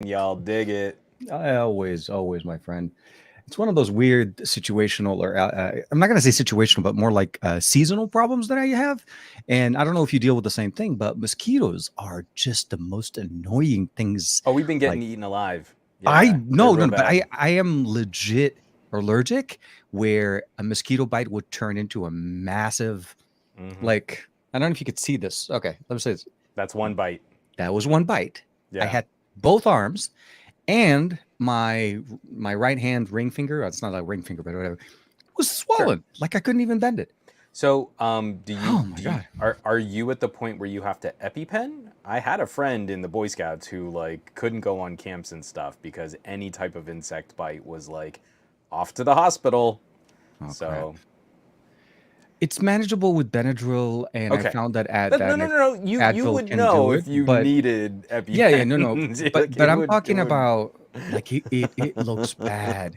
Y'all dig it. I always, my friend. It's one of those weird situational, or I'm not going to say situational, but more like seasonal problems that I have. And I don't know if you deal with the same thing, but mosquitoes are just the most annoying things. Oh, we've been getting Like eaten alive. I Yeah, they're no, no, real no, but bad. I am legit allergic, where a mosquito bite would turn into a massive, Hmm. like, I don't know if you could see this. Okay, let me say this. That's one bite. That was one bite. I Yeah. had both arms and my right hand ring finger. It's not a ring finger, but whatever. Was Sure. swollen. Like I couldn't even bend it. So, do you Oh my do you, god. are you at the point where you have to EpiPen? I had a friend in the Boy Scouts who like couldn't go on camps and stuff because any type of insect bite was like off to the hospital. Oh crap. So, It's manageable with Benadryl, and I okay. found that No, no, like no, no. You Advil would can do know it. if you But needed yeah, no, no. EpiPen. But Like but I'm it talking would. about, like, it looks bad.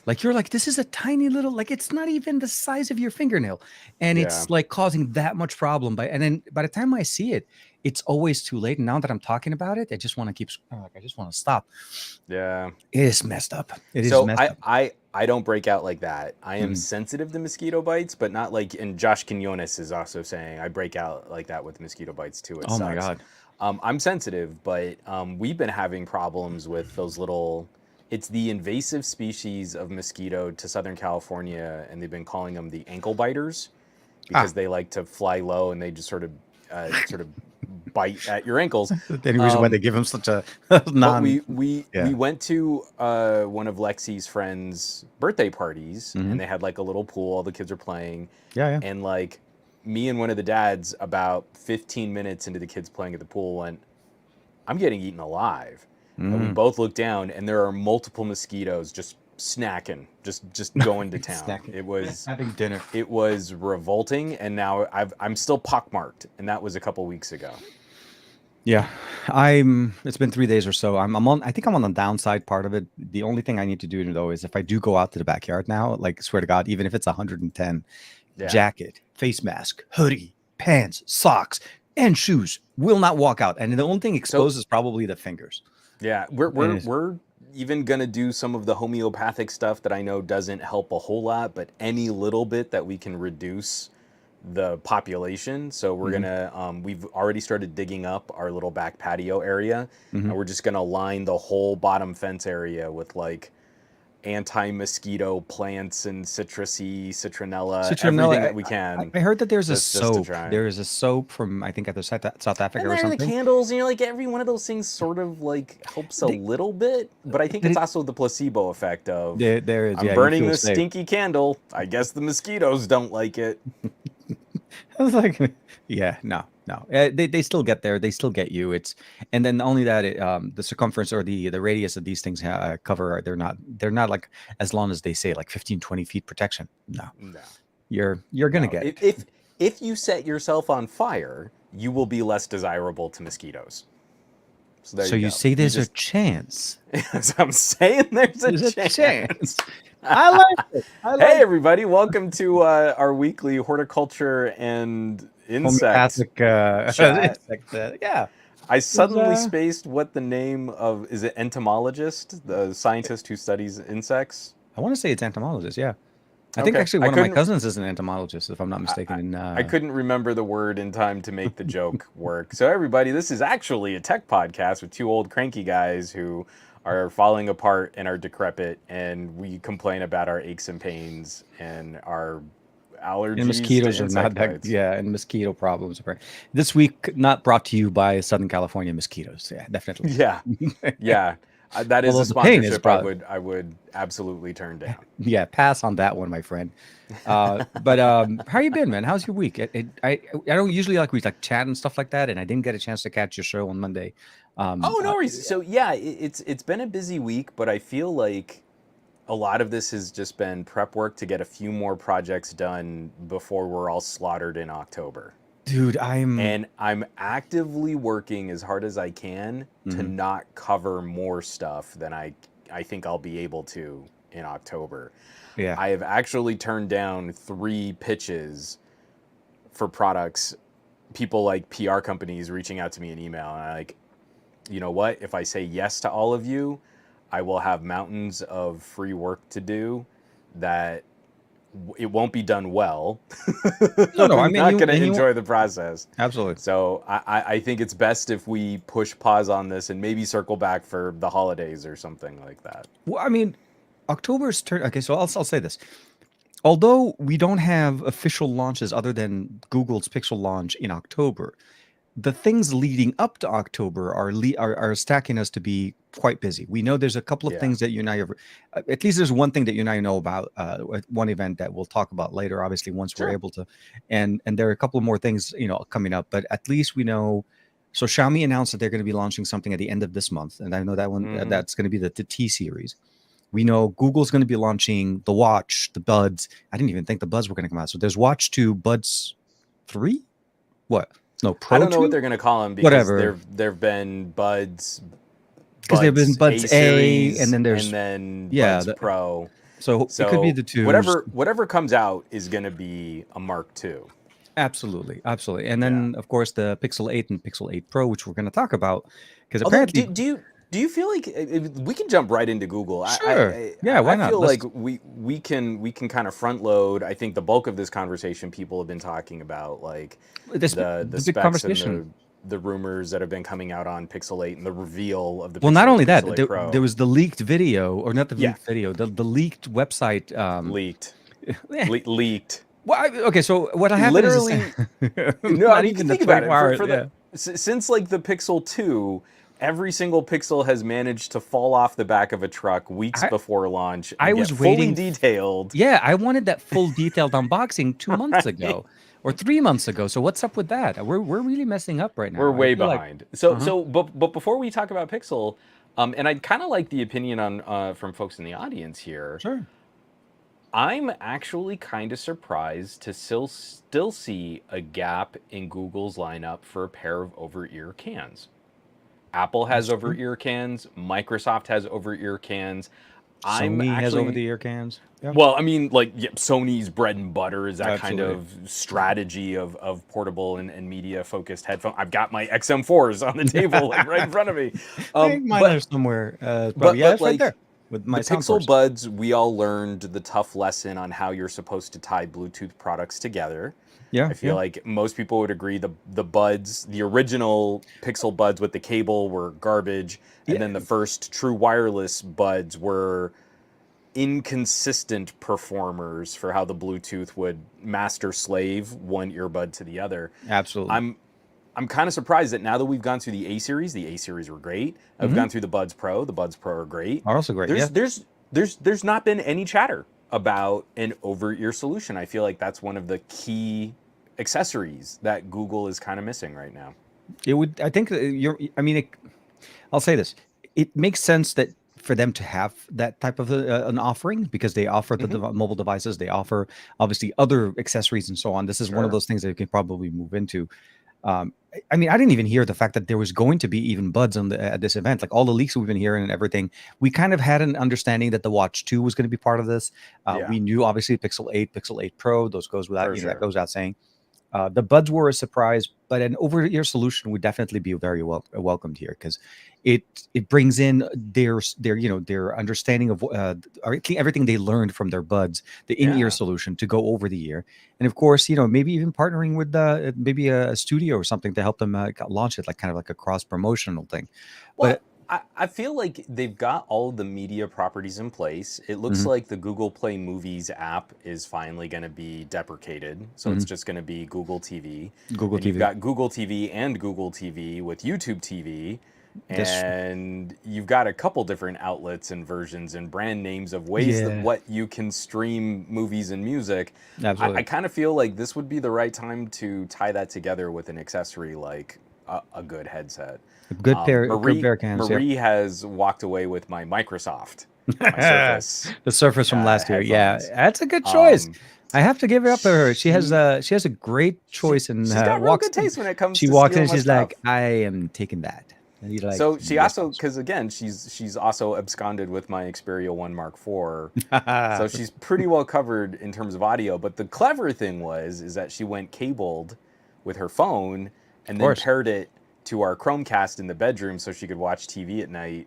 Like you're like, this is a tiny little, like it's not even the size of your fingernail, and Yeah. it's like causing that much problem. And then by the time I see it, it's always too late. And now that I'm talking about it, I just want to keep. Like, I just want to stop. Yeah. It is messed up. It is So messed I up. I I don't break out like that. I am Mhm. sensitive to mosquito bites, but not like. And Josh Quinones is also saying I break out like that with mosquito bites too. It Oh my sucks. god. I'm sensitive, but we've been having problems with those little. It's the invasive species of mosquito to Southern California, and they've been calling them the ankle biters because Ah, they like to fly low and they just sort of bite at your ankles. any reason why they Um, give him such a but non? we Yeah. went to one of Lexi's friends' birthday parties, Hmm. and they had like a little pool. All the kids are playing, Yeah, yeah. and like me and one of the dads, about 15 minutes into the kids playing at the pool, went, "I'm getting eaten alive," and we Hmm. both looked down, and there are multiple mosquitoes just snacking, just going to town. Snacking, It was having dinner. it was revolting, and now I'm still pockmarked, and that was a couple weeks ago. Yeah, I'm. It's been 3 days or so. I'm on. I think I'm on the downside part of it. The only thing I need to do though is if I do go out to the backyard now, like swear to God, even if it's 110, Yeah. jacket, face mask, hoodie, pants, socks, and shoes, will not walk out. And the only thing So exposed is probably the fingers. yeah, we're And we're we're even gonna do some of the homeopathic stuff that I know doesn't help a whole lot, but any little bit that we can reduce the population. So we're mhm, gonna we've already started digging up our little back patio area, mhm. and we're just gonna line the whole bottom fence area with like anti-mosquito plants and citrusy, citronella, everything Citronella. that we can, I heard that there's a just to soap. try. There is a soap from, I think, either South Africa And or there are the something. candles, and you're like every one of those things sort of like helps a They, little bit, but I think but it's it, also the placebo effect of there is. I'm Yeah, you burning feel this safe. stinky candle. I guess the mosquitoes don't like it. I was like, yeah, no, no. They still get there. They still get you. It's and then only that the circumference or the radius of these things cover. They're not like as long as they say, like 15, 20 feet protection. No, No, you're gonna no. get If it. if, if you set yourself on fire, you will be less desirable to mosquitoes. So there So you you go. say You there's a just, chance. as I'm saying, there's a There's a chance. chance. I like it. I Hey like everybody, welcome to our weekly horticulture and insect homeopathic chat. insect. Yeah, I there's suddenly spaced what the name of, is it entomologist, the scientist who studies insects? I want to say it's entomologist. Yeah, I think Okay, actually I one of my couldn't cousins is an entomologist, if I'm not I, I, mistaken. And I couldn't remember the word in time to make the joke work. So everybody, this is actually a tech podcast with two old cranky guys who are falling apart and are decrepit, and we complain about our aches and pains and our And allergies to mosquitoes are not insect that, bites. yeah, and mosquito problems. This week, not brought to you by Southern California mosquitoes. Yeah, definitely. Yeah, yeah, that is Although a the pain is sponsorship I probably, would absolutely turn down. yeah, pass on that one, my friend. But how you been, man? How's your week? I don't usually like we like chat and stuff like that, and I didn't get a chance to catch your show on Monday. Um, Oh, no uh, worries. So yeah, it's been a busy week, but I feel like a lot of this has just been prep work to get a few more projects done before we're all slaughtered in October. dude, I'm. And I'm actively working as hard as I can to Mhm. not cover more stuff than I think I'll be able to in October. Yeah. I have actually turned down 3 pitches for products, people like PR companies reaching out to me in email, and I like you know what? If I say yes to all of you, I will have mountains of free work to do that it won't be done well. No. I I'm mean, not you going to and you enjoy the process. absolutely. So I think it's best if we push pause on this and maybe circle back for the holidays or something like that. Well, I mean, October's turn. Okay, so I'll say this. Although we don't have official launches other than Google's Pixel launch in October, the things leading up to October are stacking us to be quite busy. We know there's a couple of Yeah. things that you and I at least there's one thing that you and I know about, one event that we'll talk about later, obviously, once we're Sure. able to, and there are a couple of more things, coming up, but at least we know. So Xiaomi announced that they're going to be launching something at the end of this month, and I know that one, Hmm. that's going to be the T series. We know Google's going to be launching the Watch, the Buds. I didn't even think the Buds were going to come out. So there's Watch 2, Buds 3? What? No, I Pro don't know what 2? they're going to call them because Whatever. there've been Because they've been Buds A Buds A, and series, then and there's, then yeah. Buds Pro. So it could be So the twos. whatever comes out is going to be a Mark II. Absolutely. Absolutely. And Yeah. then, of course, the Pixel 8 and Pixel 8 Pro, which we're going to talk about. Because Although, apparently, do you feel like we can jump right into Google? sure. Yeah, why I not? feel like Let's, we can kind of front load. I think the bulk of this conversation people have been talking about, like the the big specs and conversation. the rumors that have been coming out on Pixel 8 and the reveal of the Well, not Pixel 8, only that, Pixel 8 there Pro. was the leaked video, or not the Yeah, leaked video, the leaked website. leaked, Eh, leaked. well, okay, so what happened is Literally, no, not you can even the think about 24 it. hours. For Yeah. since like the Pixel 2, every single Pixel has managed to fall off the back of a truck weeks I, before launch I and get was fully waiting. detailed. Yeah, I wanted that full detailed unboxing 2 months Right? ago or 3 months ago. So what's up with that? We're really messing up right We're now. I way feel like, behind. So uh-huh. but before we talk about Pixel, and I'd kind of like the opinion on from folks in the audience here. Sure. I'm actually kind of surprised to still see a gap in Google's lineup for a pair of over-ear cans. Apple has That's true. over-ear cans. Microsoft has over-ear cans. I'm Sony has over actually, the ear cans. Yeah. well, I mean, like, yeah, Sony's bread and butter is that kind Absolutely. of strategy of portable and media focused headphone. I've got my XM4s on the table, like right in front of me. I think mine are But somewhere. Probably, yeah, but it's right like there with my the sound Pixel source. Buds, we all learned the tough lesson on how you're supposed to tie Bluetooth products together. Yeah, I feel yeah, like most people would agree the buds, the original Pixel Buds with the cable were garbage, and yeah. then the first true wireless buds were inconsistent performers for how the Bluetooth would master slave one earbud to the other. Absolutely. I'm I'm kind of surprised that now that we've gone through the A series were great. I've Mm-hmm. gone through the Buds Pro are great. Are also great. Yeah. There's not been any chatter about an over-ear solution. I feel like that's one of the key accessories that Google is kind of missing right now. It would. I think you're. I mean, I'll say this. It makes sense that for them to have that type of an offering because they offer the Hmm. mobile devices. They offer obviously other accessories and so on. This is one of Sure. those things that you can probably move into. I mean, I didn't even hear the fact that there was going to be even buds on at this event. Like all the leaks we've been hearing and everything, we kind of had an understanding that the Watch 2 was going to be part of this. Yeah, We knew obviously Pixel 8, Pixel 8 Pro. Those goes without, for that sure. goes out saying. The buds were a surprise, but an over-ear solution would definitely be very welcomed here because it brings in their understanding of everything they learned from their buds, the in-ear Yeah. solution to go over the ear, and of course maybe even partnering with maybe a studio or something to help them launch it like kind of like a cross promotional thing. Well, But I feel like they've got all of the media properties in place. It looks mhm, like the Google Play Movies app is finally going to be deprecated. So it's mhm, just going to be Google TV. Google And you've TV. got Google TV and Google TV with YouTube TV. This And you've got a couple different outlets and versions and brand names of ways that yeah, what you can stream movies and music. I absolutely. kind of feel like this would be the right time to tie that together with an accessory like a good headset. Good pair of cans. Yep. Marie has walked away with my Microsoft, my Surface The Surface from last year. Yeah, headphones. that's a good choice. Um, I have to give it up to her. she She has a great choice and she's got real walks good in. taste when it comes She to walks in stealing and my she's like, stuff. "I am taking that." And you're like, So she "Yes, also, boss." because again, she's also absconded with my Xperia 1 Mark IV. So she's pretty well covered in terms of audio. But the clever thing is that she went cabled with her phone Of and then course. paired it to our Chromecast in the bedroom so she could watch TV at night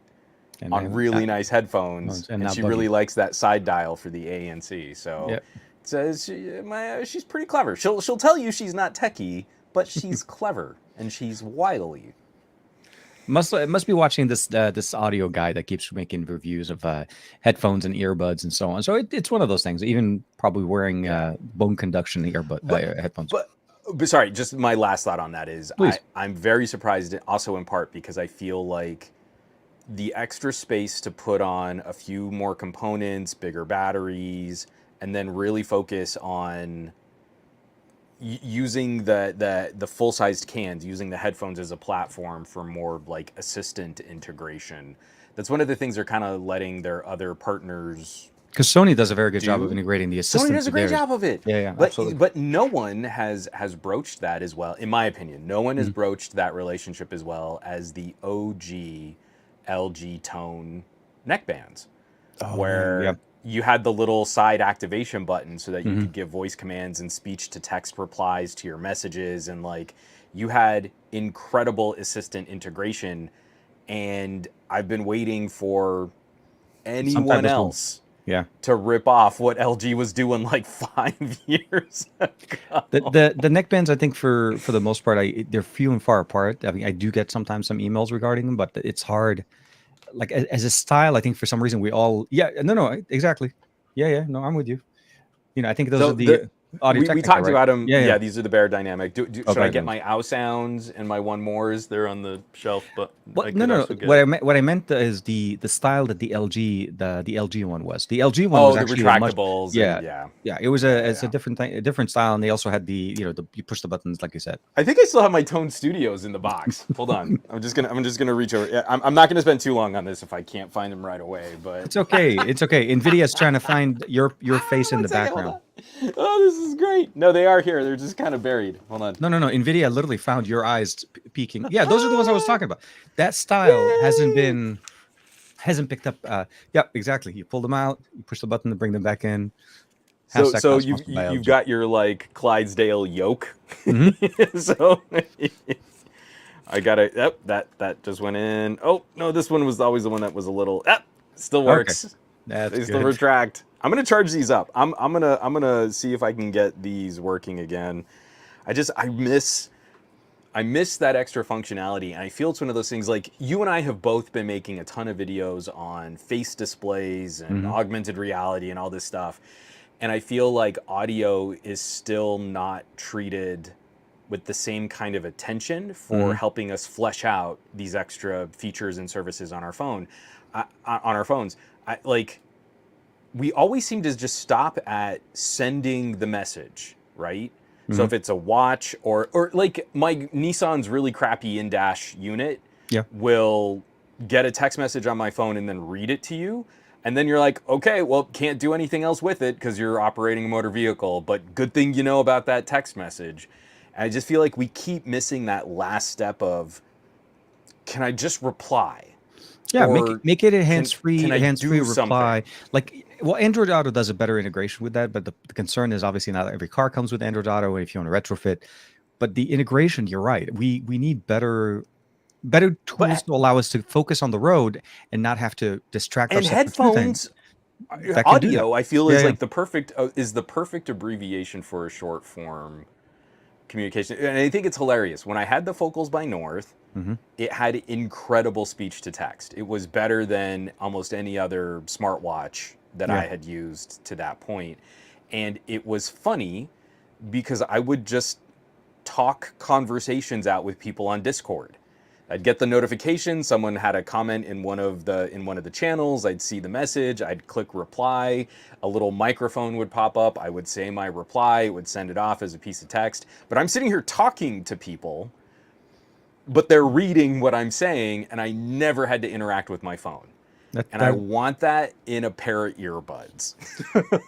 And on then really nice headphones, and and not she buggy. really likes that side dial for the ANC. So Yeah. it says she's pretty clever. She'll tell you she's not techie, but she's clever and she's wily. Must be watching this audio guy that keeps making reviews of headphones and earbuds and so on. So it's one of those things. Even probably wearing bone conduction headphones. But sorry, just my last thought on that is I'm very surprised, also in part because I feel like the extra space to put on a few more components, bigger batteries, and then really focus on using the full-sized cans, using the headphones as a platform for more like assistant integration. That's one of the things they're kind of letting their other partners. Because Sony does a very good job of integrating the assistant. Sony does a great job of it. Yeah, but, absolutely. But no one has broached that as well, in my opinion. No one has broached that relationship as well as the OG LG Tone neckbands, where you had the little side activation button so that you could give voice commands and speech to text replies to your messages, and like you had incredible assistant integration. And I've been waiting for anyone else to rip off what LG was doing like 5 years ago. The neckbands, I think for the most part, they're few and far apart. I mean, I do get sometimes some emails regarding them, but it's hard. Like as a style, I think for some reason we all exactly. No, I'm with you. I think those are the Audio-Technica, we talked right? about them. Yeah. These are the Bear Dynamic. Should I get my OW sounds and my One Mores? They're on the shelf, but no. What I meant is the style that the LG one was. The LG one was actually the retractables. It was a different thing, a different style, and they also had you push the buttons like you said. I think I still have my Tone Studios in the box. Hold on, I'm just gonna reach over. Yeah, I'm not gonna spend too long on this if I can't find them right away. But it's okay. It's okay. Nvidia's trying to find your face in the background. Oh, this is great. No, they are here. They're just kind of buried. Hold on. No. Nvidia literally found your eyes peeking. Yeah, those are the ones I was talking about. That style hasn't picked up. Exactly. You pull them out, you push the button to bring them back in. So you've got your like Clydesdale yoke. So I got it. Yep, that just went in. Oh no, this one was always the one that was a little. Still works. Okay. That's they good. still retract. I'm gonna charge these up. I'm gonna see if I can get these working again. I miss that extra functionality, and I feel it's one of those things. Like you and I have both been making a ton of videos on face displays and augmented reality and all this stuff, and I feel like audio is still not treated with the same kind of attention for helping us flesh out these extra features and services on our phone, on our phones. We always seem to just stop at sending the message, right? So if it's a watch or like my Nissan's really crappy in-dash unit will get a text message on my phone and then read it to you. And then you're like, okay, well, can't do anything else with it because you're operating a motor vehicle, but good thing you know about that text message. And I just feel like we keep missing that last step of, can I just reply? Yeah, make it a hands-free reply. Something? Like, well, Android Auto does a better integration with that, but the concern is obviously not every car comes with Android Auto if you want to retrofit. But the integration, you're right. We need better tools to allow us to focus on the road and not have to distract ourselves. And headphones, audio, I feel is like the perfect abbreviation for a short form communication. And I think it's hilarious. When I had the Focals by North, it had incredible speech to text. It was better than almost any other smartwatch that I had used to that point. And it was funny because I would just talk conversations out with people on Discord. I'd get the notification, someone had a comment in one of the channels, I'd see the message, I'd click reply, a little microphone would pop up, I would say my reply, it would send it off as a piece of text. But I'm sitting here talking to people, but they're reading what I'm saying, and I never had to interact with my phone. I want that in a pair of earbuds.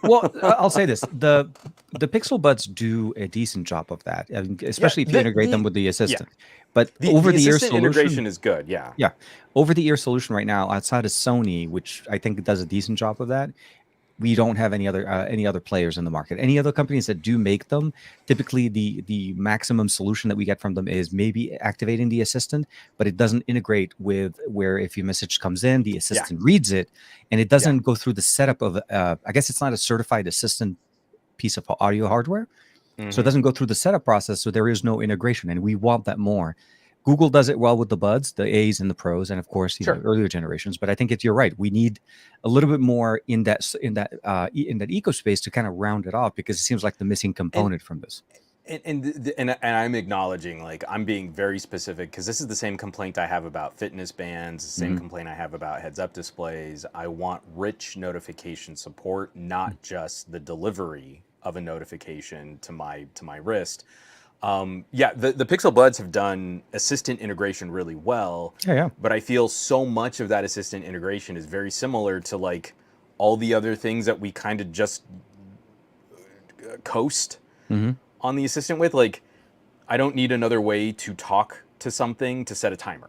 Well, I'll say this: the Pixel Buds do a decent job of that, especially if you integrate them with the assistant. But over-the-ear solution integration is good. Over-the-ear solution right now, outside of Sony, which I think does a decent job of that, we don't have any other players in the market. Any other companies that do make them, typically the maximum solution that we get from them is maybe activating the assistant, but it doesn't integrate with where if your message comes in, the assistant reads it, and it doesn't go through the setup of. I guess it's not a certified assistant piece of audio hardware, so it doesn't go through the setup process. So there is no integration, and we want that more. Google does it well with the Buds, the A's and the Pros, and of course, earlier generations. But I think you're right. We need a little bit more in that ecospace to kind of round it off, because it seems like the missing component from this. And I'm acknowledging, like, I'm being very specific, because this is the same complaint I have about fitness bands, the same complaint I have about heads-up displays. I want rich notification support, not just the delivery of a notification to my wrist. The Pixel Buds have done assistant integration really well. But I feel so much of that assistant integration is very similar to like all the other things that we kind of just coast on the assistant with. Like, I don't need another way to talk to something to set a timer.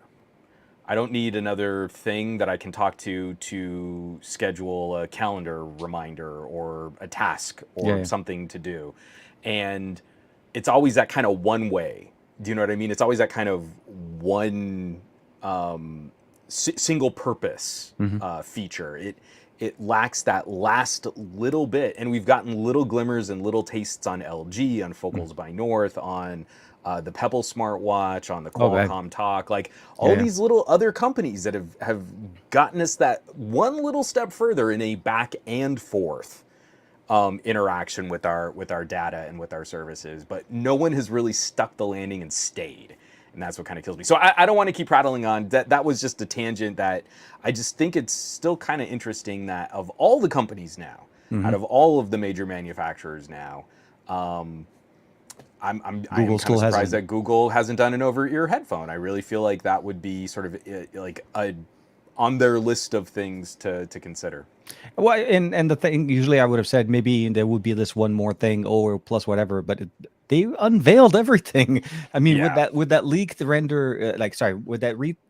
I don't need another thing that I can talk to schedule a calendar reminder or a task or something to do. And it's always that kind of one way. Do you know what I mean? It's always that kind of one single purpose feature. It lacks that last little bit. And we've gotten little glimmers and little tastes on LG, on Focals by North, on the Pebble smartwatch, on the Qualcomm Talk, like all these little other companies that have gotten us that one little step further in a back and forth interaction with our data and with our services, but no one has really stuck the landing and stayed, and that's what kind of kills me. So I don't want to keep rattling on. That was just a tangent. That I just think it's still kind of interesting that of all the companies now, out of all of the major manufacturers now, I'm kind of surprised that Google hasn't done an over-ear headphone. I really feel like that would be sort of like on their list of things to consider. Well, and the thing, usually I would have said maybe there would be this one more thing or plus whatever, but they unveiled everything. I mean, with that leaked render, with that leaked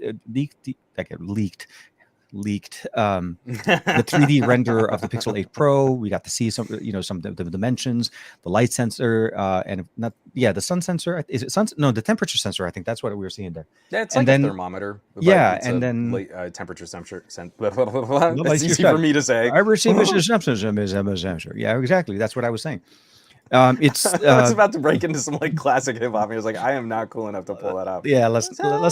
the 3D render of the Pixel 8 Pro. We got to see some of the dimensions, the light sensor, and the sun sensor. Is it sun? No, the temperature sensor. I think that's what we were seeing there. Yeah, it's like a thermometer. It's temperature sensor. It's easy for me to say. I received a sensor. Yeah, exactly. That's what I was saying. It's I was about to break into some like classic hip hop. I was like, I am not cool enough to pull that up. Yeah, let's not.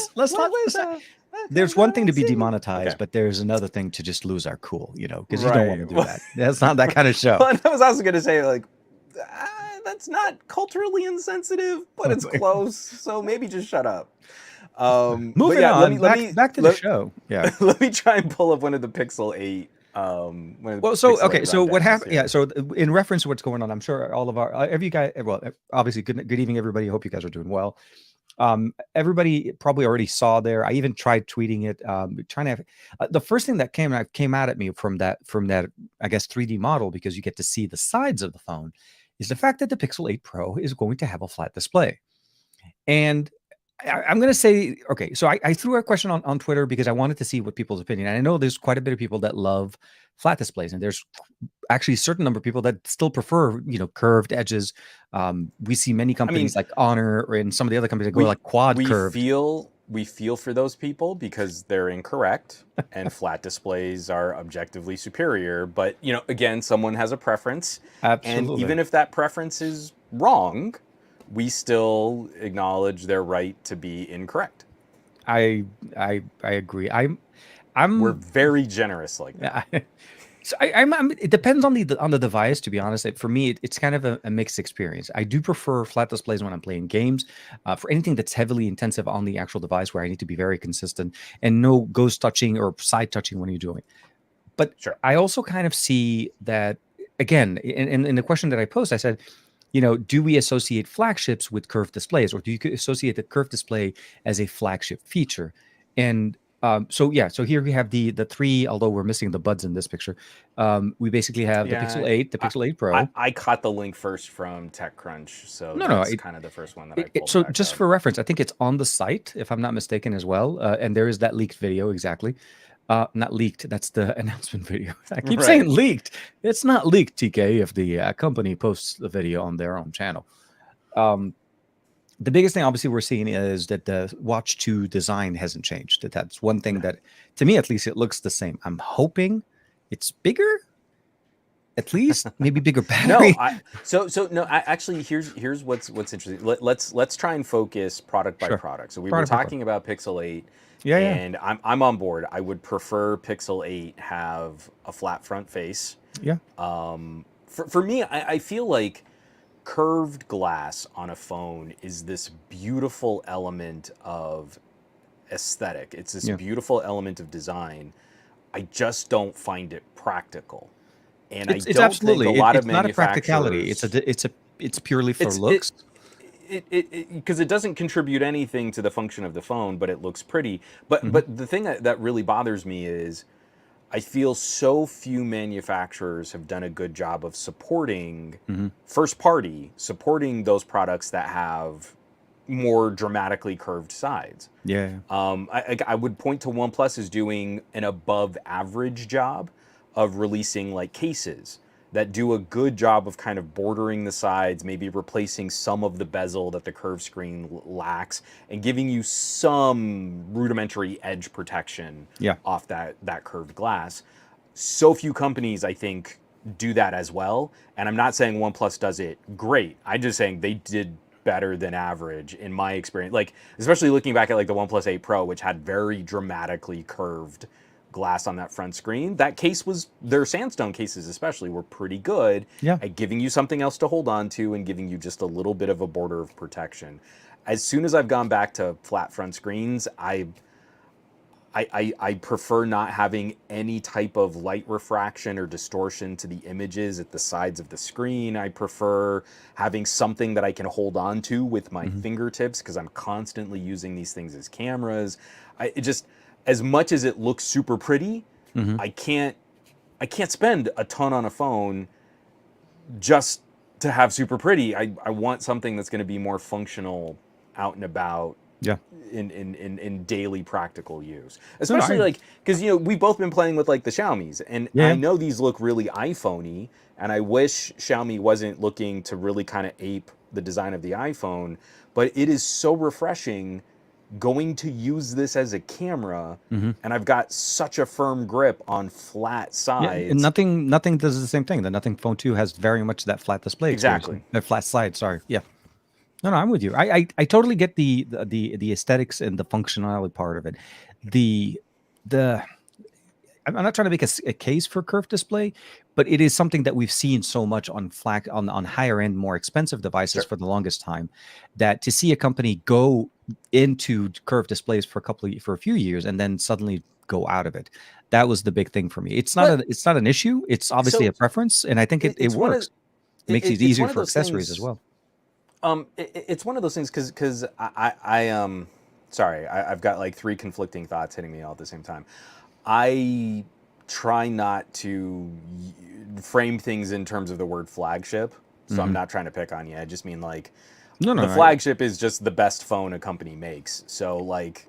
There's one thing to be demonetized, but there's another thing to just lose our cool, because you don't want to do that. That's not that kind of show. Well, I was also going to say, like, that's not culturally insensitive, but it's close. So maybe just shut up. Moving on, back to the show. Yeah, let me try and pull up one of the Pixel 8. So what happened? Yeah, so in reference to what's going on, I'm sure all of our obviously good evening, everybody. I hope you guys are doing well. Everybody probably already saw there. I even tried tweeting it. The first thing that came out at me from that I guess 3D model, because you get to see the sides of the phone, is the fact that the Pixel 8 Pro is going to have a flat display. And I'm going to say, okay, so I threw a question on Twitter because I wanted to see what people's opinion. And I know there's quite a bit of people that love flat displays, and there's actually a certain number of people that still prefer, curved edges. We see many companies like Honor and some of the other companies that go like quad curved. We feel for those people because they're incorrect, and flat displays are objectively superior. But again, someone has a preference, absolutely, and even if that preference is wrong, we still acknowledge their right to be incorrect. I agree. We're very generous like that. So it depends on the device, to be honest. For me, it's kind of a mixed experience. I do prefer flat displays when I'm playing games. For anything that's heavily intensive on the actual device, where I need to be very consistent and no ghost touching or side touching when you're doing it. But sure, I also kind of see that, again, in the question that I posed, I said, do we associate flagships with curved displays, or do you associate the curved display as a flagship feature? And so here we have the three, although we're missing the buds in this picture. We basically have the Pixel 8, the Pixel 8 Pro. I caught the link first from TechCrunch, so that's kind of the first one that I pulled. So just for reference, I think it's on the site, if I'm not mistaken, as well. And there is that leaked video, exactly. Not leaked. That's the announcement video. I keep saying Right. leaked. It's not leaked, TK, if the company posts the video on their own channel. Um, the biggest thing, obviously, we're seeing is that the Watch 2 design hasn't changed. That's one thing that, to me at least, it looks the same. I'm hoping it's bigger, at least, maybe bigger No, battery. no. Actually, here's what's interesting. Let's try and focus product by Sure. product. So we were Product by product. talking about Pixel 8, Yeah, yeah, and I'm on board. I would prefer Pixel 8 have a flat front face. yeah. For me, I feel like curved glass on a phone is this beautiful element of aesthetic. It's this Yeah. beautiful element of design. I just don't find it practical. And I It's don't think a absolutely lot of it's not a practicality. manufacturers It's purely for it's it looks. because it doesn't contribute anything to the function of the phone, but it looks pretty. But Hmm. the thing that really bothers me is I feel so few manufacturers have done a good job of supporting Hmm. first party, supporting those products that have more dramatically curved sides. Yeah. I would point to OnePlus as doing an above average job of releasing like cases that do a good job of kind of bordering the sides, maybe replacing some of the bezel that the curved screen lacks, and giving you some rudimentary edge protection Yeah. off that curved glass. So few companies, I think, do that as well. And I'm not saying OnePlus does it great. I'm just saying they did better than average in my experience. Like, especially looking back at like the OnePlus 8 Pro, which had very dramatically curved glass on that front screen. That case was, their sandstone cases especially were pretty good Yeah. at giving you something else to hold on to and giving you just a little bit of a border of protection. As soon as I've gone back to flat front screens, I prefer not having any type of light refraction or distortion to the images at the sides of the screen. I prefer having something that I can hold on to with my Hmm. fingertips because I'm constantly using these things as cameras. It just, as much as it looks super pretty, Hmm. I can't spend a ton on a phone just to have super pretty. I want something that's going to be more functional out and about Yeah. in daily practical use, No, no. especially like because we've both been playing with like the Xiaomi's, and I Yeah. know these look really iPhone-y, and I wish Xiaomi wasn't looking to really kind of ape the design of the iPhone, but it is so refreshing going to use this as a camera, Hmm. and I've got such a firm grip on flat Yeah. And sides. nothing does the same thing. The Nothing Phone 2 has very much that flat display experience. Exactly. The flat slide. Sorry. Yeah. No, no, I'm with you. I totally get the aesthetics and the functionality part of it. The the I'm not trying to make a case for curved display, but it is something that we've seen so much on on higher end, more expensive devices Sure. for the longest time, that to see a company go into curved displays for for a few years and then suddenly go out of it, that was the big thing for me. But It's not an issue. It's obviously so a preference, and I think it it's one of works. It makes it it's easier one of for those accessories as things. well. It's one of those things because sorry, I've got like three conflicting thoughts hitting me all at the same time. I try not to frame things in terms of the word flagship, so I'm Hmm. not trying to pick on you. I just mean like No, no, the no. flagship is just the best phone a company makes. So like,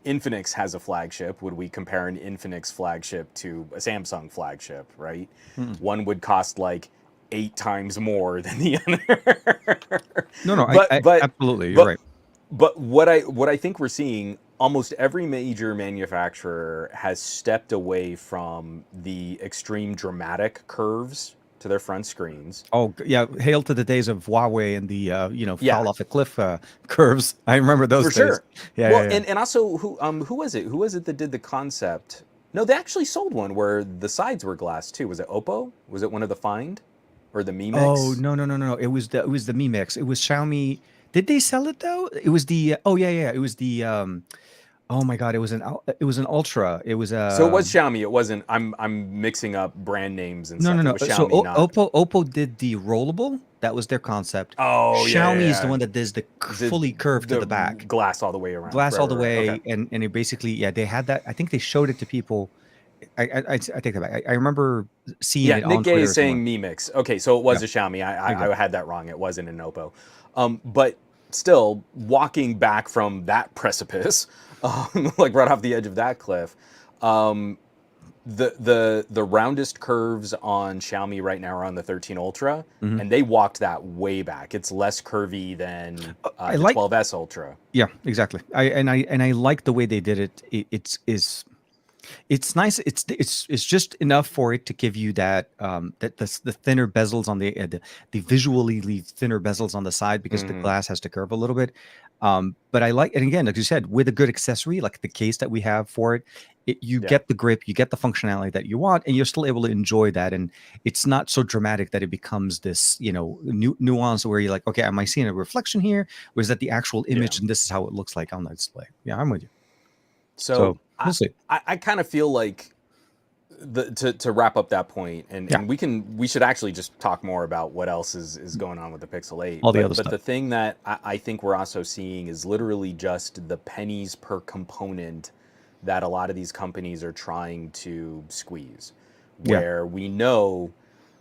Infinix has a flagship. Would we compare an Infinix flagship to a Samsung flagship, right? Mm-mm. One would cost like 8 times more than the other. No, no, but I but absolutely, you're but right. but what I think we're seeing, almost every major manufacturer has stepped away from the extreme dramatic curves to their front screens. Oh, yeah, hail to the days of Huawei and the Yeah, fall off a cliff curves. I remember those for days. sure. Yeah, Well, yeah, yeah. and also who was it? Who was it that did the concept? No, they actually sold one where the sides were glass too. Was it Oppo? Was it one of the Find or the Mi Oh, Mix? no, no, no, no, no. It was the Mi Mix. It was Xiaomi. Did they sell it though? It was the oh yeah, yeah. It was the oh my God, it was an Ultra. It was So it was Xiaomi. It wasn't. I'm mixing up brand names and no, no, stuff. It no. was So Xiaomi, not. Oppo did the rollable. That was their concept. Oh yeah, yeah, Xiaomi is the yeah. one that does the The fully curved to the the back, glass all the way around. glass Right, all the right, right. Okay. way, and it basically, yeah, they had that. I think they showed it to people. I take that back. I remember seeing Yeah, it Nick on Gay Twitter is somewhere. saying Mi Mix. Okay, so it Yeah, was a Xiaomi. there you go. I had that wrong. It wasn't an Oppo. But still, walking back from that precipice, like right off the edge of that cliff. Um, the roundest curves on Xiaomi right now are on the 13 Ultra, Mhm. and they walked that way back. It's less curvy than I the like 12S Ultra. Yeah, exactly. I like the way they did it. It's nice. It's just enough for it to give you that that the thinner bezels on the visually thinner bezels on the side because the Hmm. glass has to curve a little bit. But I like, and again, like you said, with a good accessory like the case that we have for it, you Yeah. get the grip, you get the functionality that you want, and you're still able to enjoy that. And it's not so dramatic that it becomes this, nuance where you're like, okay, am I seeing a reflection here, or is that the actual Yeah. image, and this is how it looks like on the display? Yeah, I'm with you. So So we'll see. I kind of feel like to wrap up that point, Yeah, and we should actually just talk more about what else is going on with the Pixel 8. all the other But stuff. the thing that I think we're also seeing is literally just the pennies per component that a lot of these companies are trying to squeeze. Yeah. Where we know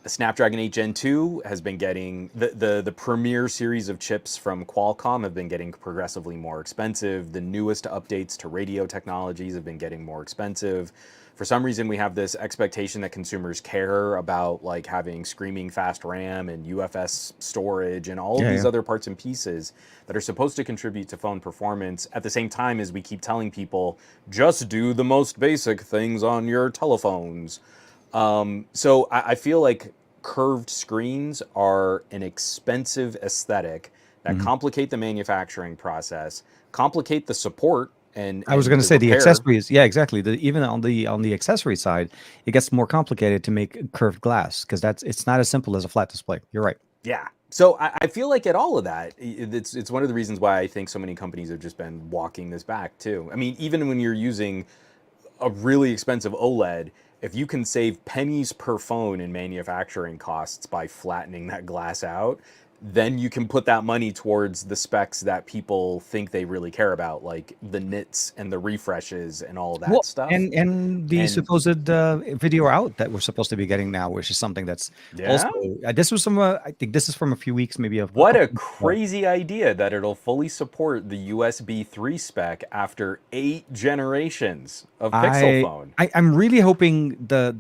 the Snapdragon 8 Gen 2 has been getting the premier series of chips from Qualcomm have been getting progressively more expensive. The newest updates to radio technologies have been getting more expensive. For some reason, we have this expectation that consumers care about like having screaming fast RAM and UFS storage and all of Yeah, these yeah. other parts and pieces that are supposed to contribute to phone performance at the same time as we keep telling people just do the most basic things on your telephones. So I feel like curved screens are an expensive aesthetic that Mhm. complicate the manufacturing process, complicate the support and I was going to the say the repair. accessories. Yeah, exactly. Even on the accessory side, it gets more complicated to make curved glass because it's not as simple as a flat display. You're right. Yeah. So I feel like at all of that, it's one of the reasons why I think so many companies have just been walking this back too. I mean, even when you're using a really expensive OLED, if you can save pennies per phone in manufacturing costs by flattening that glass out, then you can put that money towards the specs that people think they really care about, like the nits and the refreshes and all that Well, stuff. and the And supposed video out that we're supposed to be getting now, which is something that's also yeah, this was I think this is from a few weeks, maybe a what couple a weeks ago. crazy idea that it'll fully support the USB 3 spec after 8 generations of Pixel phone. I'm really hoping that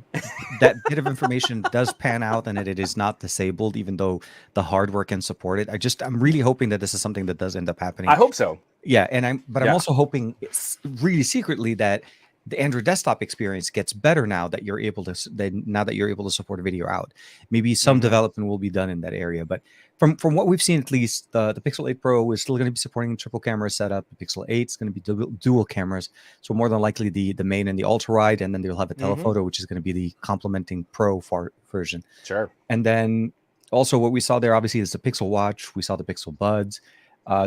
bit of information does pan out and that it is not disabled, even though the hardware can support it. I'm really hoping that this is something that does end up happening. I hope so. Yeah, I'm Yeah. also hoping it's really secretly that the Android desktop experience gets better now that you're able to now that you're able to support video out. Maybe some Hmm. development will be done in that area, but from what we've seen, at least the Pixel 8 Pro is still going to be supporting triple camera setup. The Pixel 8 is going to be dual cameras, so more than likely the main and the ultra wide, and then they'll have a Hmm. telephoto, which is going to be the complementing Pro version. Sure. And then also what we saw there, obviously, is the Pixel Watch. We saw the Pixel Buds.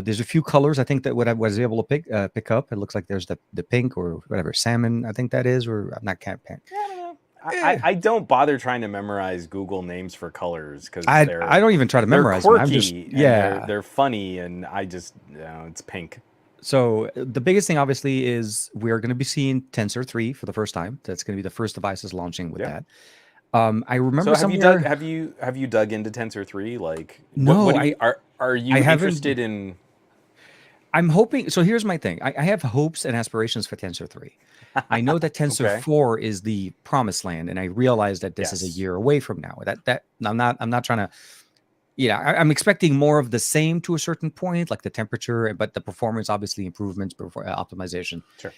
There's a few colors I think that what I was able to pick up. It looks like there's the pink or whatever salmon I think that is, or I'm not can't pan. Yeah, I don't know. Eh, I don't bother trying to memorize Google names for colors because I don't even try to they're memorize them. I'm just quirky and yeah. they're funny and I just it's pink. So the biggest thing obviously is we're going to be seeing Tensor 3 for the first time. That's going to be the first devices launching with Yeah. that. I So remember somewhere. have you dug into Tensor 3? Like what No, do you are I you haven't. interested in? I'm hoping. So here's my thing. I have hopes and aspirations for Tensor 3. I know that Tensor Okay. 4 is the promised land, and I realize that this is a Yes. year away from now. That I'm not trying to. Yeah, I'm expecting more of the same to a certain point, like the temperature, but the performance obviously improvements, before optimization. Sure.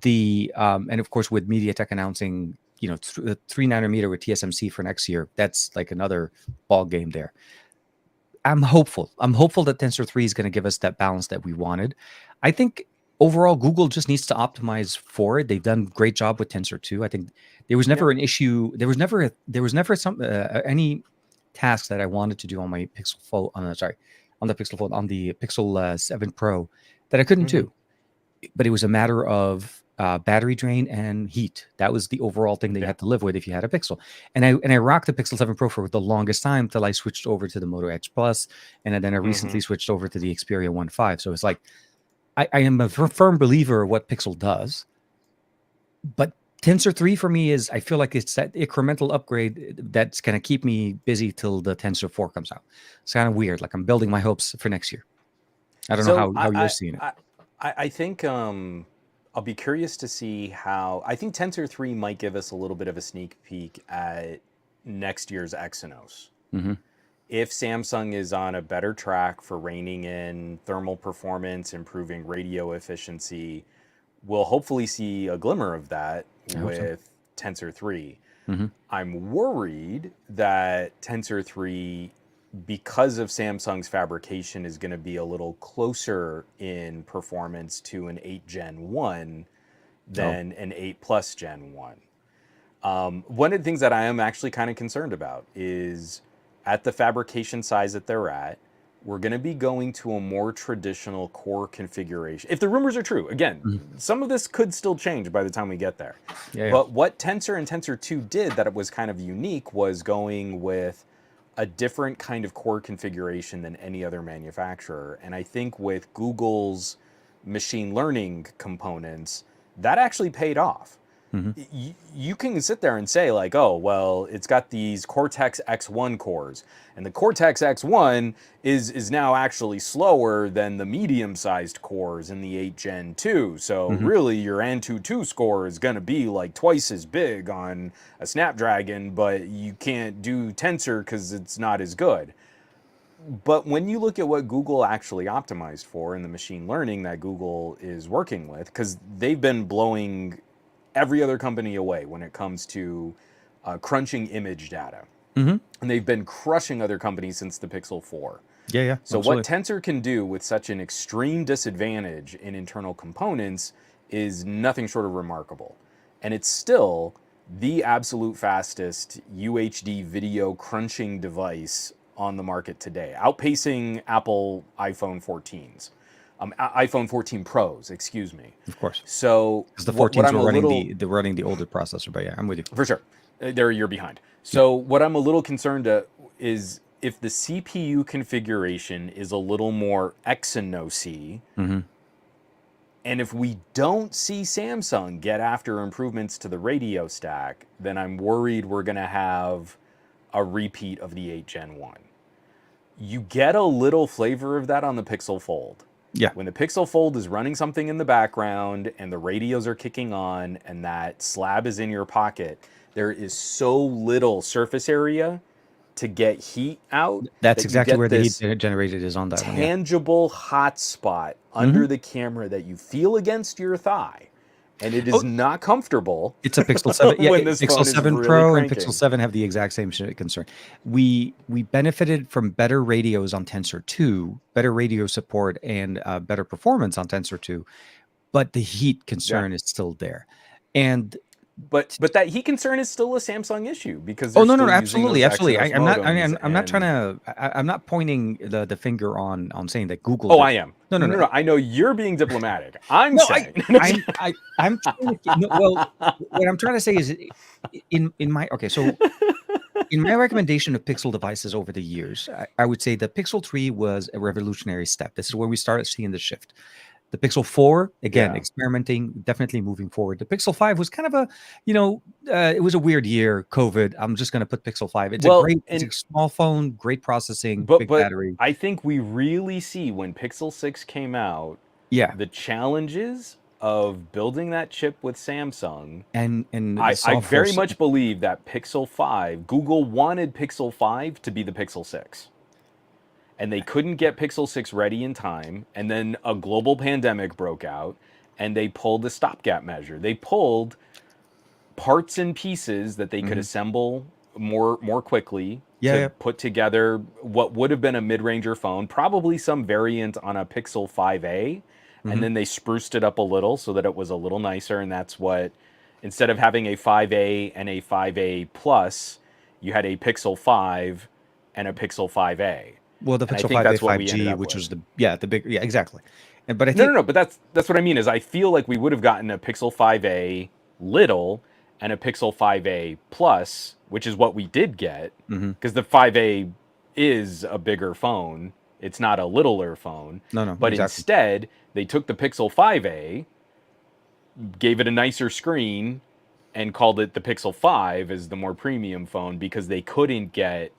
The and of course with MediaTek announcing, 3 nanometer with TSMC for next year, that's like another ball game there. I'm hopeful. I'm hopeful that Tensor 3 is going to give us that balance that we wanted. I think overall Google just needs to optimize for it. They've done a great job with Tensor 2. I think there was Yeah. never an issue. There was never some any task that I wanted to do on my Pixel Fold. Sorry, on the Pixel Fold, on the Pixel 7 Pro that I couldn't Hmm. do. But it was a matter of battery drain and heat. That was the overall thing that you Yeah. had to live with if you had a Pixel. And I rocked the Pixel 7 Pro for the longest time till I switched over to the Moto Edge Plus, and then I recently Hmm. switched over to the Xperia 1.5. So it's like I am a firm believer of what Pixel does, but Tensor 3 for me is I feel like it's that incremental upgrade that's going to keep me busy till the Tensor 4 comes out. It's kind of weird. Like I'm building my hopes for next year. I don't know So how you're seeing it. I think I'll be curious to see how. I think Tensor 3 might give us a little bit of a sneak peek at next year's Exynos. Hmm. If Samsung is on a better track for reining in thermal performance, improving radio efficiency, we'll hopefully see a glimmer of that I hope so. with Tensor 3. Hmm. I'm worried that Tensor 3, because of Samsung's fabrication, is going to be a little closer in performance to an 8 Gen 1 Oh. than an 8 Plus Gen 1. One of the things that I am actually kind of concerned about is at the fabrication size that they're at, we're going to be going to a more traditional core configuration. If the rumors are true, again, Mhm. some of this could still change by the time we get there. Yeah, yeah. But what Tensor and Tensor 2 did that it was kind of unique was going with a different kind of core configuration than any other manufacturer. And I think with Google's machine learning components, that actually paid off. Hmm. You can sit there and say like, oh, well, it's got these Cortex X1 cores, and the Cortex X1 is now actually slower than the medium-sized cores in the 8 Gen 2. So Hmm. really, your Antutu score is going to be like twice as big on a Snapdragon, but you can't do Tensor because it's not as good. But when you look at what Google actually optimized for in the machine learning that Google is working with, because they've been blowing every other company away when it comes to crunching image data. Hmm. And they've been crushing other companies since the Pixel 4. Yeah, yeah, So what absolutely. Tensor can do with such an extreme disadvantage in internal components is nothing short of remarkable. And it's still the absolute fastest UHD video crunching device on the market today, outpacing Apple iPhone 14s, iPhone 14 Pros, excuse me. Of course, So because the what 14s I'm were a running little, the older processor. But yeah, I'm with you. for sure, they're a year behind. Yeah. So what I'm a little concerned is if the CPU configuration is a little more Exynos-y, Hmm. and if we don't see Samsung get after improvements to the radio stack, then I'm worried we're going to have a repeat of the 8 Gen 1. You get a little flavor of that on the Pixel Fold. Yeah. When the Pixel Fold is running something in the background and the radios are kicking on and that slab is in your pocket, there is so little surface area to get heat out That's that you exactly get where the heat this generated is on that one. Yeah. tangible hot spot Hmm. under the camera that you feel against your thigh. And it is Oh, not comfortable it's a Pixel 7. Yeah, when this Pixel phone is 7 really Pro and Pixel cranking. 7 have the exact same concern. We benefited from better radios on Tensor 2, better radio support, and better performance on Tensor 2, but the heat Yeah. concern is still there. And But that heat concern is still a Samsung issue because oh they're no, no, still no, using those absolutely, absolutely. Exynos I'm not. modems I'm not trying and to. I'm not pointing the finger on saying that Google oh, did. I am. No, no, No, no, no, I know you're being diplomatic. I'm no. saying. I'm trying to. No, well, what I'm trying to say is, in my okay, so in my recommendation of Pixel devices over the years, I would say the Pixel 3 was a revolutionary step. This is where we started seeing the shift. The Pixel 4, again, Yeah. experimenting, definitely moving forward. The Pixel 5 was kind of a, it was a weird year, COVID. I'm just going to put Pixel 5. Well, It's a small phone, great processing, big but battery. I think we really see when Pixel 6 came out Yeah. the challenges of building that chip with Samsung. And the I software. very much believe that Pixel 5, Google wanted Pixel 5 to be the Pixel 6. And they couldn't get Pixel 6 ready in time. And then a global pandemic broke out and they pulled the stopgap measure. They pulled parts and pieces that they could Mhm. assemble more quickly Yeah, to yeah. put together what would have been a mid-ranger phone, probably some variant on a Pixel 5a, and Mhm. then they spruced it up a little so that it was a little nicer, and that's what, instead of having a 5a and a 5a plus, you had a Pixel 5 and a Pixel 5a. Well, the And I Pixel think 5a, that's what we ended 5G, up which with. was the big, yeah, exactly. But I No, no, think, no. But that's what I mean is I feel like we would have gotten a Pixel 5a little and a Pixel 5a plus, which is what we did get, mhm. because the 5a is a bigger phone. It's not a littler phone. No, no, But exactly. instead, they took the Pixel 5a, gave it a nicer screen, and called it the Pixel 5 as the more premium phone because they couldn't get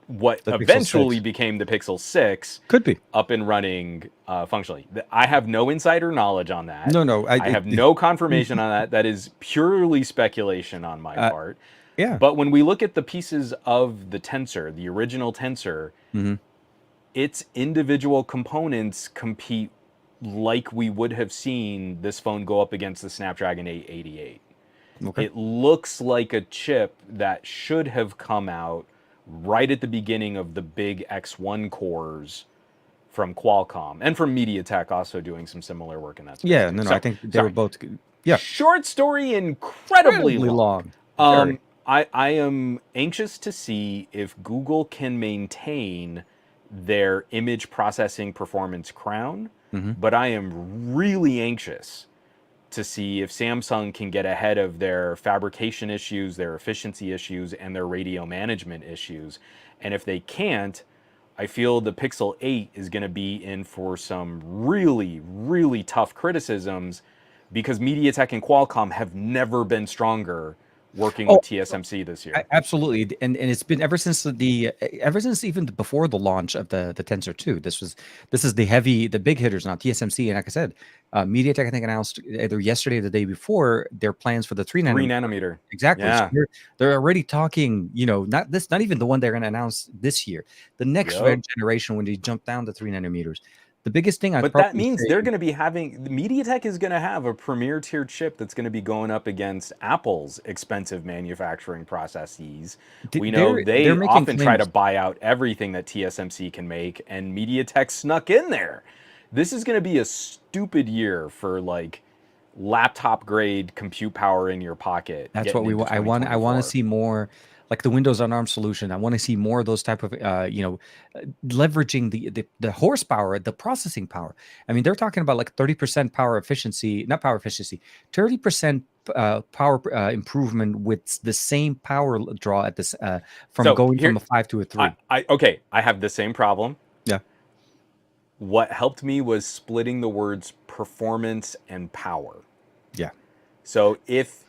what The Pixel eventually 6 became the Pixel 6 could be. up and running functionally. I have no insider knowledge on that. No. I have no confirmation on that. That is purely speculation on my uh, part. yeah. But when we look at the pieces of the Tensor, the original Tensor, hmm its individual components compete like we would have seen this phone go up against the Snapdragon 888. Okay. It looks like a chip that should have come out right at the beginning of the big X1 cores from Qualcomm and from MediaTek, also doing some similar work in that space Yeah. too. No. I So, think they were sorry. both. Yeah. Short story, incredibly Incredibly long. long. Very. I am anxious to see if Google can maintain their image processing performance crown, hmm but I am really anxious to see if Samsung can get ahead of their fabrication issues, their efficiency issues, and their radio management issues. And if they can't, I feel the Pixel 8 is going to be in for some really, really tough criticisms because MediaTek and Qualcomm have never been stronger working with Oh, TSMC this year. absolutely, and it's been ever since even before the launch of the Tensor 2. This is the big hitters now, TSMC, and like I said, MediaTek I think announced either yesterday or the day before their plans for the 3 3 nanometer. nanometer. Exactly. So Yeah. they're already talking, not even the one they're going to announce this year, the next Yep. generation when they jump down to 3 nanometers. The biggest thing I'd But that probably means say, they're going to be having MediaTek is going to have a premier tier chip that's going to be going up against Apple's expensive manufacturing processes. We know they're they making often try to claims. buy out everything that TSMC can make, and MediaTek snuck in there. This is going to be a stupid year for like laptop grade compute power in your pocket That's what getting we into want. I want to 2024. see more like the Windows on ARM solution. I want to see more of those type of leveraging the horsepower, the processing power. I mean, they're talking about like 30% power efficiency, not power efficiency, 30% power improvement with the same power draw at this from So going here, from a 5 to a 3. okay, I have the same problem. Yeah. What helped me was splitting the words performance and power. Yeah. So if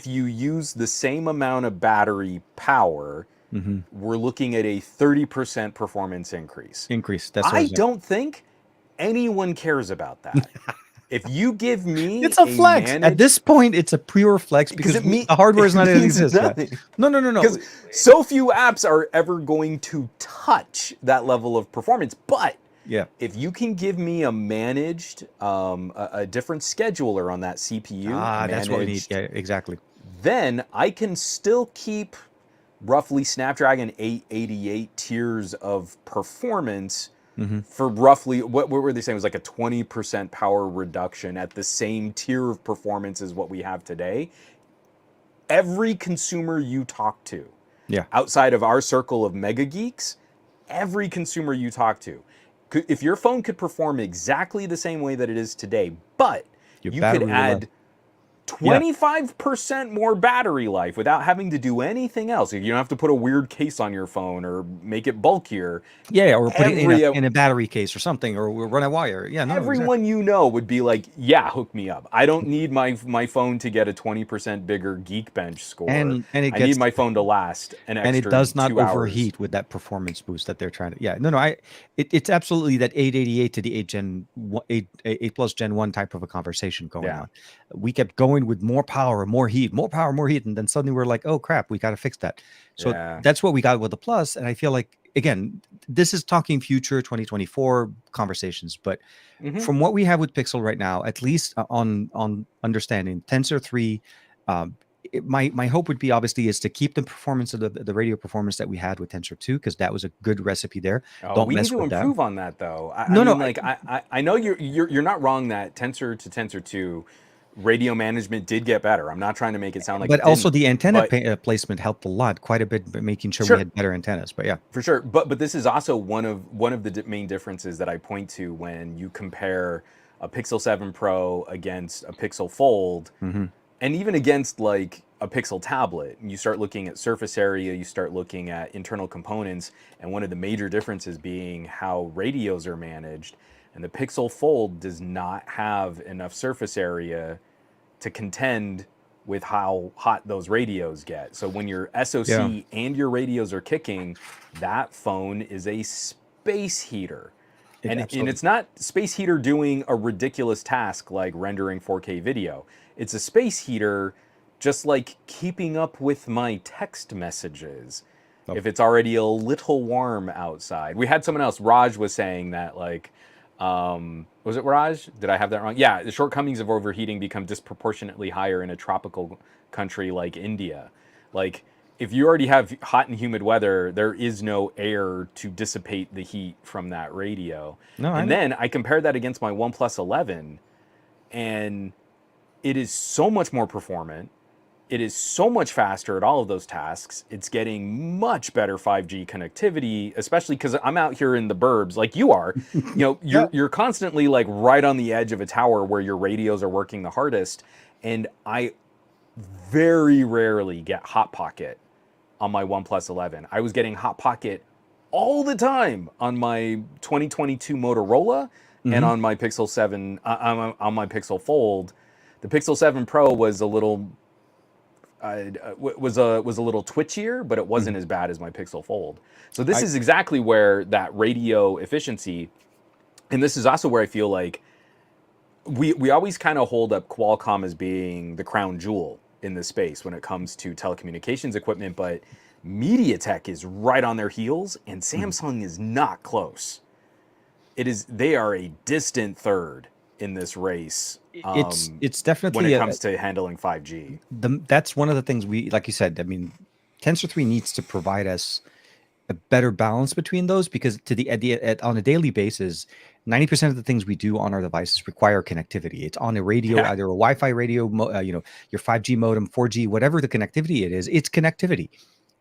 you use the same amount of battery power, Mm-hmm. we're looking at a 30% performance increase. Increase. That's what I I was saying. don't think anyone cares about that. If you give me It's a a flex. At managed, this point, it's a pure flex because the hardware is not it going to means exist. Yeah. nothing. No. Because so few apps are ever going to touch that level of performance. But Yeah. if you can give me a managed, a different scheduler on that CPU, That's what we need. managed, Yeah, exactly. then I can still keep roughly Snapdragon 888 tiers of performance hmm for roughly, what were they saying? It was like a 20% power reduction at the same tier of performance as what we have today. Every consumer you talk to, Yeah. outside of our circle of mega geeks, every consumer you talk to, if your phone could perform exactly the same way that it is today, but Your you could battery will last. add 25% more battery life without having to do anything else. You don't have to put a weird case on your phone or make it bulkier. Yeah, or put it Every in a battery case or something, or we'll run a wire. Yeah, no, exactly. everyone you know would be like, yeah, hook me up. I don't need my phone to get a 20% bigger Geekbench score. And it I gets need my phone to last an extra and it does not 2 hours. overheat with that performance boost that they're trying to. Yeah, no, it's absolutely that 888 to the 8 plus Gen 1 type of a conversation going on. We kept going with more power, more heat, and then suddenly we're like, oh crap, we got to fix that. So that's what we got with the Plus, and I feel like again, this is talking future 2024 conversations, but from what we have with Pixel right now, at least on understanding Tensor 3, my hope would be obviously is to keep the performance of the radio performance that we had with Tensor 2, because that was a good recipe there. Oh, we need to improve on that though. I know you're not wrong that Tensor to Tensor 2 radio management did get better. I'm not trying to make it sound like but it also didn't, the antenna placement helped a lot, quite a bit, making sure we had better antennas. But yeah, for sure. But this is also one of the main differences that I point to when you compare a Pixel 7 Pro against a Pixel Fold, and even against like a Pixel tablet. You start looking at surface area, you start looking at internal components, and one of the major differences being how radios are managed. And the Pixel Fold does not have enough surface area to contend with how hot those radios get. So when your SoC Yeah. and your radios are kicking, that phone is a space heater. And Absolutely. it's not space heater doing a ridiculous task like rendering 4K video. It's a space heater just like keeping up with my text messages Oh, if it's already a little warm outside. We had someone else, Raj was saying that like was it Raj? Did I have that wrong? Yeah, the shortcomings of overheating become disproportionately higher in a tropical country like India. Like if you already have hot and humid weather, there is no air to dissipate the heat from that radio. no, I And know. then I compared that against my OnePlus 11, and it is so much more performant. It is so much faster at all of those tasks. It's getting much better 5G connectivity, especially because I'm out here in the burbs like you are. You know, Yeah. you're constantly like right on the edge of a tower where your radios are working the hardest. And I very rarely get Hot Pocket on my OnePlus 11. I was getting Hot Pocket all the time on my 2022 Motorola and Hmm. on my Pixel 7, on my Pixel Fold. The Pixel 7 Pro was a little was a little twitchier, but it wasn't Hmm. as bad as my Pixel Fold. So this I is exactly where that radio efficiency, and this is also where I feel like we always kind of hold up Qualcomm as being the crown jewel in this space when it comes to telecommunications equipment, but MediaTek is right on their heels, and mhm. Samsung is not close. They are a distant third in this race It's when definitely it a comes to handling 5G. that's one of the things we, like you said. I mean, Tensor 3 needs to provide us a better balance between those, because to on a daily basis, 90% of the things we do on our devices require connectivity. It's on a radio, Yeah. either a Wi-Fi radio, your 5G modem, 4G, whatever the connectivity it is, it's connectivity.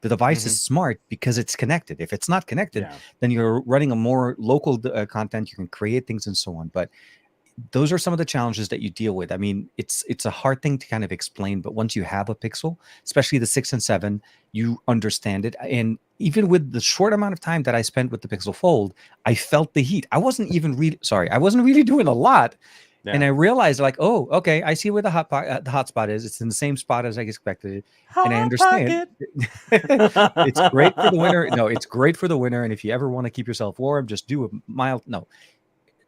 The device is Hmm. smart because it's connected. If it's not connected, Yeah. then you're running a more local content. You can create things and so on. But those are some of the challenges that you deal with. I mean, it's a hard thing to kind of explain, but once you have a Pixel, especially the 6 and 7, you understand it. And even with the short amount of time that I spent with the Pixel Fold, I felt the heat. I wasn't really doing a lot. And Yeah. I realized, like, oh, okay, I see where the hotspot is. It's in the same spot as I expected it, and I Hot understand. Pocket. It's great for the winter. No, it's great for the winter. And if you ever want to keep yourself warm, just do a mild. No,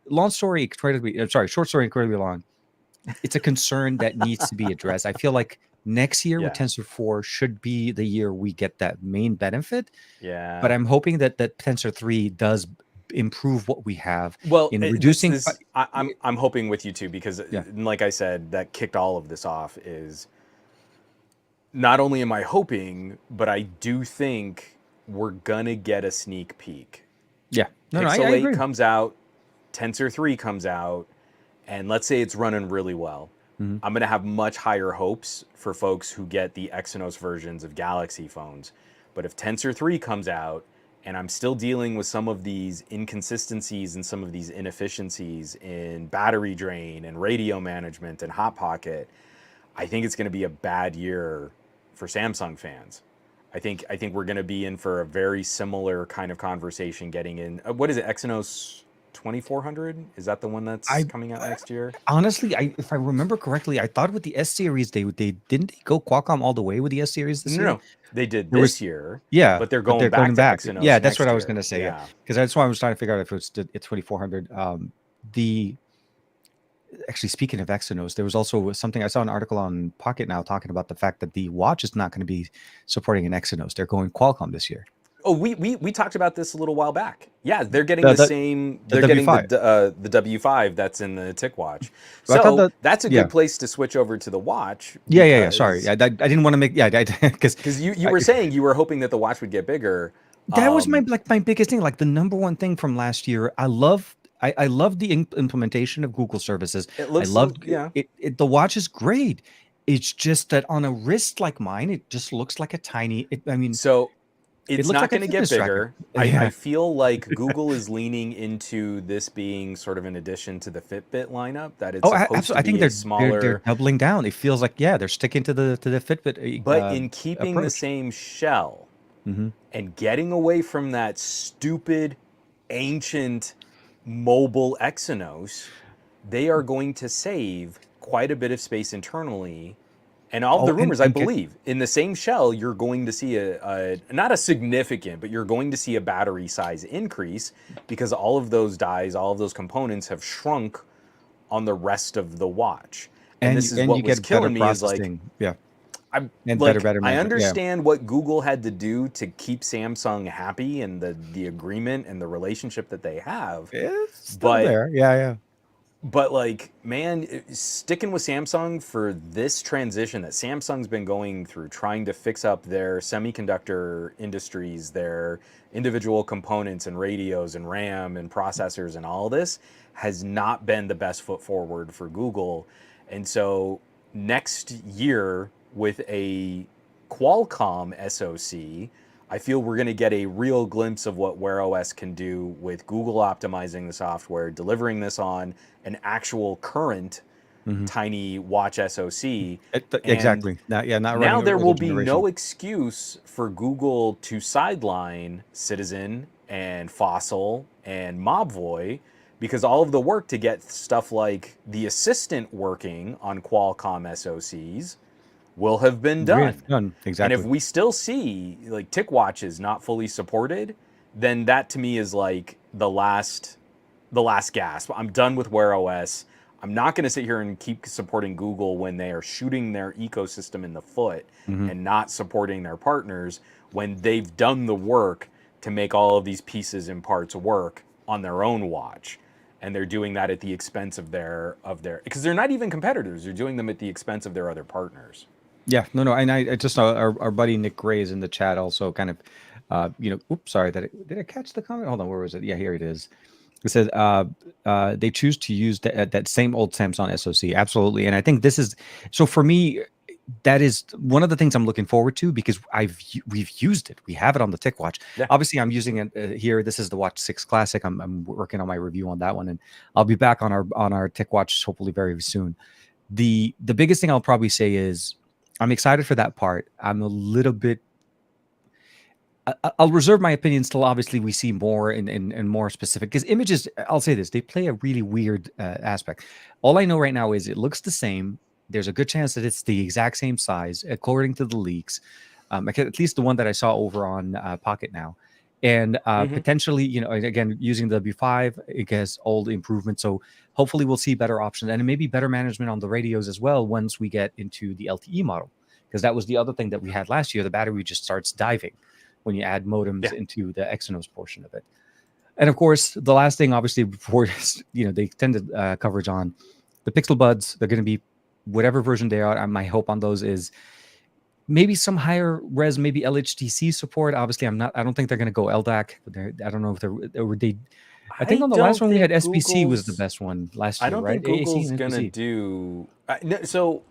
long story incredibly. Sorry, short story incredibly long. It's a concern that needs to be addressed. I feel like next year with Yeah. Tensor 4 should be the year we get that main benefit. But Yeah. I'm hoping that Tensor 3 does improve what we have Well, in this reducing. is I'm hoping with you too because, Yeah. like I said, that kicked all of this off. Is not only am I hoping, but I do think we're gonna get a sneak peek. Yeah. No, I Pixel 8 agree. comes out, Tensor 3 comes out, and let's say it's running really well. Hmm. I'm going to have much higher hopes for folks who get the Exynos versions of Galaxy phones. But if Tensor 3 comes out and I'm still dealing with some of these inconsistencies and some of these inefficiencies in battery drain and radio management and Hot Pocket, I think it's going to be a bad year for Samsung fans. I think we're going to be in for a very similar kind of conversation getting in. What is it? Exynos 2400? Is that the one that's I coming out next year? honestly, if I remember correctly, I thought with the S series they didn't they go Qualcomm all the way with the S series this No, year. no, they did There was this year, Yeah, but they're but going they're back going to back. Yeah, Exynos that's what next I was year. gonna say. Yeah, Yeah. because that's why I was trying to figure out if it's 2400. The Actually, speaking of Exynos, there was also something I saw an article on Pocket Now talking about the fact that the watch is not going to be supporting an Exynos. They're going Qualcomm this year. Oh, we talked about this a little while back. Yeah, they're getting The the the, same. the They're getting W5. the W5 that's in the TicWatch. But I thought So that that's a yeah good place to switch over to the watch yeah. Sorry, because I didn't want to make because you were saying you were hoping that the watch would get bigger. that was my biggest thing. Like the number one thing from last year, I love the implementation of Google services. It I looks so loved yeah. the watch is great. It's just that on a wrist like mine, it just looks like a tiny. I mean, So it it's looks not like a going to get fitness tracker. bigger. I Yeah. feel like Google is leaning into this being sort of an addition to the Fitbit lineup, that it's Oh, supposed absolutely. to I think be a they're smaller, doubling down. It feels like, yeah, they're sticking to the Fitbit but in keeping the approach. same shell Hmm. and getting away from that stupid, ancient mobile Exynos, they are going to save quite a bit of space internally And all of the Oh, rumors, I and get, believe, in the same shell, you're going to see a not a significant, but you're going to see a battery size increase because all of those dies, all of those components have shrunk on the rest of the watch. And this is and what you was get better killing me is like, processing. Yeah, I and like better I management. Yeah, understand what Google had to do to keep Samsung happy and the agreement and the relationship that they have, it's still but there. Yeah, yeah. like, man, sticking with Samsung for this transition that Samsung's been going through, trying to fix up their semiconductor industries, their individual components and radios and RAM and processors and all this, has not been the best foot forward for Google. And so next year with a Qualcomm SoC, I feel we're going to get a real glimpse of what Wear OS can do with Google optimizing the software, delivering this on an actual current Hmm. tiny watch SoC. And Exactly. Not, yeah, not now running there older will be generation. no excuse for Google to sideline Citizen and Fossil and Mobvoi because all of the work to get stuff like the Assistant working on Qualcomm SoCs will have been Really done. done. And if Exactly. we still see like TicWatches not fully supported, then that to me is like the last gasp. I'm done with Wear OS. I'm not going to sit here and keep supporting Google when they are shooting their ecosystem in the foot Hmm. and not supporting their partners when they've done the work to make all of these pieces and parts work on their own watch. And they're doing that at the expense of their because they're not even competitors. They're doing them at the expense of their other partners. Yeah, no, no, and I just saw our buddy Nick Gray is in the chat also, kind of, oops, sorry, did I catch the comment? Hold on, where was it? Yeah, here it is. It said they choose to use that same old Samsung SoC, absolutely, and I think this is so for me. That is one of the things I'm looking forward to because we've used it. We have it on the TicWatch. Yeah. Obviously, I'm using it here. This is the Watch 6 Classic. I'm working on my review on that one, and I'll be back on our TicWatch hopefully very soon. The biggest thing I'll probably say is I'm excited for that part. I'm a little bit. I'll reserve my opinions till obviously we see more and more specific because images. I'll say this: they play a really weird aspect. All I know right now is it looks the same. There's a good chance that it's the exact same size according to the leaks. At least the one that I saw over on Pocket now, and Mm-hmm. potentially, again using the B5, it has all the improvements. So hopefully we'll see better options and maybe better management on the radios as well once we get into the LTE model, because that was the other thing that we had last year. The battery just starts diving when you add modems Yeah. into the Exynos portion of it. And of course, the last thing, obviously, before the extended coverage on the Pixel Buds, they're going to be whatever version they are. My hope on those is maybe some higher res, maybe LHDC support. Obviously, I don't think they're going to go LDAC. I don't know if they. I think I on the last don't one we had think SBC was the Google's. best one last I year, don't right? think AAC Google's and gonna SBC. do. No, so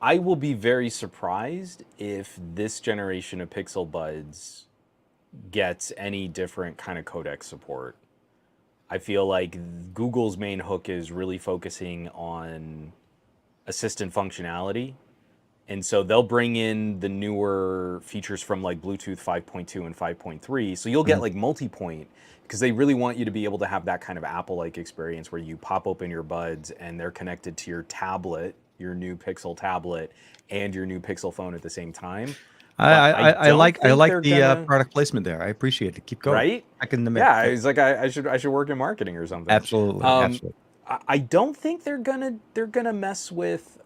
I will be very surprised if this generation of Pixel Buds gets any different kind of codec support. I feel like Google's main hook is really focusing on assistant functionality. And so they'll bring in the newer features from like Bluetooth 5.2 and 5.3. So you'll get Mhm. like multi-point because they really want you to be able to have that kind of Apple-like experience where you pop open your buds and they're connected to your tablet, your new Pixel tablet, and your new Pixel phone at the same time. I, But I I I I don't like I think like they're the gonna, product placement there. I appreciate it. Keep going. right? Back in the Yeah, mix. I Yeah. was like, I should work in marketing or something. Absolutely, Um, absolutely. I don't think they're gonna mess with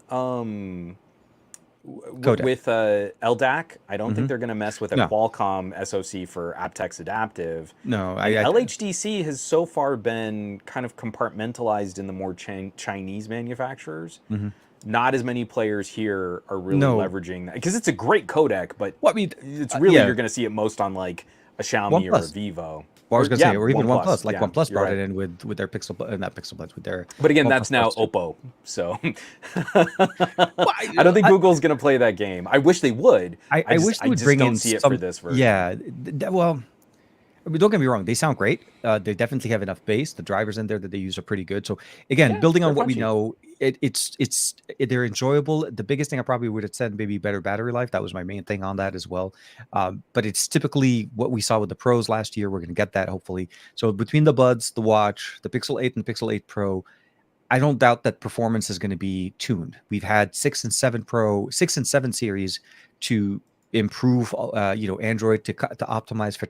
Codec. with LDAC. I don't think Hmm. they're going to mess with a No, Qualcomm SoC for aptX Adaptive. no. And LHDC has so far been kind of compartmentalized in the more Chinese manufacturers. Mhm. Not as many players here are really No. leveraging that because it's a great codec, but Well, I mean, it's really yeah, you're going to see it most on like a Xiaomi or a OnePlus. Vivo. Well, I was Or gonna yeah, say, or even OnePlus. OnePlus. Like Yeah, OnePlus you're brought it right. in with their not Pixel Buds, with their But again, OnePlus that's now Buds too. Oppo. So Well, I don't think Google's going to play that game. I wish they would. I wish they I would just bring don't in see it for some. this version. Yeah, well, I mean, don't get me wrong; they sound great. They definitely have enough bass. The drivers in there that they use are pretty good. So again, Yeah, building they're on what we punchy. know, they're enjoyable. The biggest thing I probably would have said maybe better battery life. That was my main thing on that as well. But it's typically what we saw with the Pros last year. We're going to get that hopefully. So between the Buds, the Watch, the Pixel 8, and the Pixel 8 Pro, I don't doubt that performance is going to be tuned. We've had 6 and 7 series to improve, Android to optimize for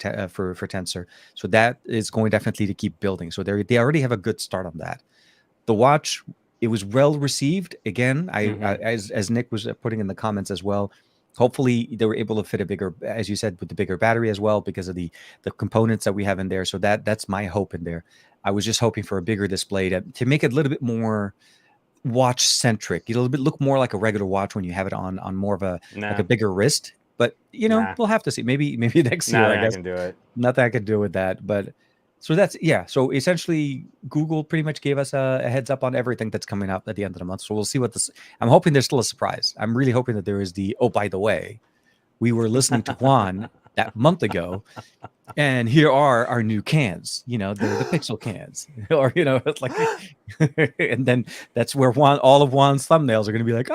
Tensor. So that is going definitely to keep building. So they already have a good start on that. The watch, it was well received. Again, I as Nick was putting in the comments as well. Hopefully, they were able to fit a bigger, as you said, with the bigger battery as well because of the components that we have in there. So that's my hope in there. I was just hoping for a bigger display to make it a little bit more watch centric. It'll look more like a regular watch when you have it on more of a like Nah, a bigger wrist. But nah, we'll have to see. Maybe next nah, year, they're I not guess. gonna do it. Nothing I could do with that. But so that's yeah. So essentially, Google pretty much gave us a heads up on everything that's coming up at the end of the month. So we'll see what this. I'm hoping there's still a surprise. I'm really hoping that there is the. Oh, by the way, we were listening to Juan that month ago, and here are our new cans. The Pixel cans, or it's like, and then that's where all of Juan's thumbnails are going to be like,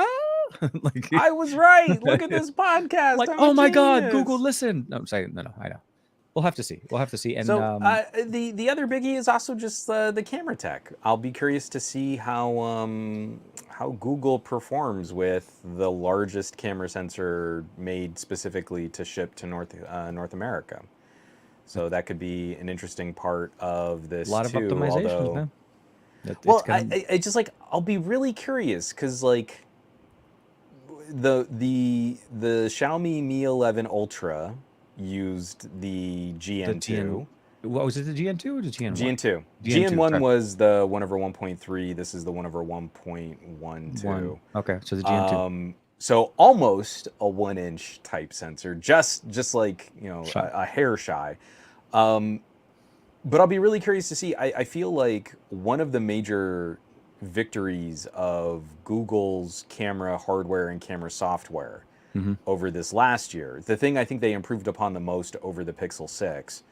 like, I was right. Look at this podcast. like, I'm a oh my God, Google, genius. listen. No, I'm saying no, I know. We'll have to see. We'll have to see. And So the other biggie is also just the camera tech. I'll be curious to see how Google performs with the largest camera sensor made specifically to ship to North America. So that could be an interesting part of this a lot of too. optimizations, Although, man. It's well, kind I just like I'll be really curious because like the Xiaomi Mi 11 Ultra used the the GN. GN2. What was it? The GN2 or the GN1? GN2. GN2. GN1 Sorry. was the 1/1.3. This is the 1/1.12. One. Okay, so the GN2. So almost a 1-inch type sensor, just like Shy. a hair shy. But I'll be really curious to see. I feel like one of the major victories of Google's camera hardware and camera software Mm-hmm. over this last year, the thing I think they improved upon the most over the Pixel 6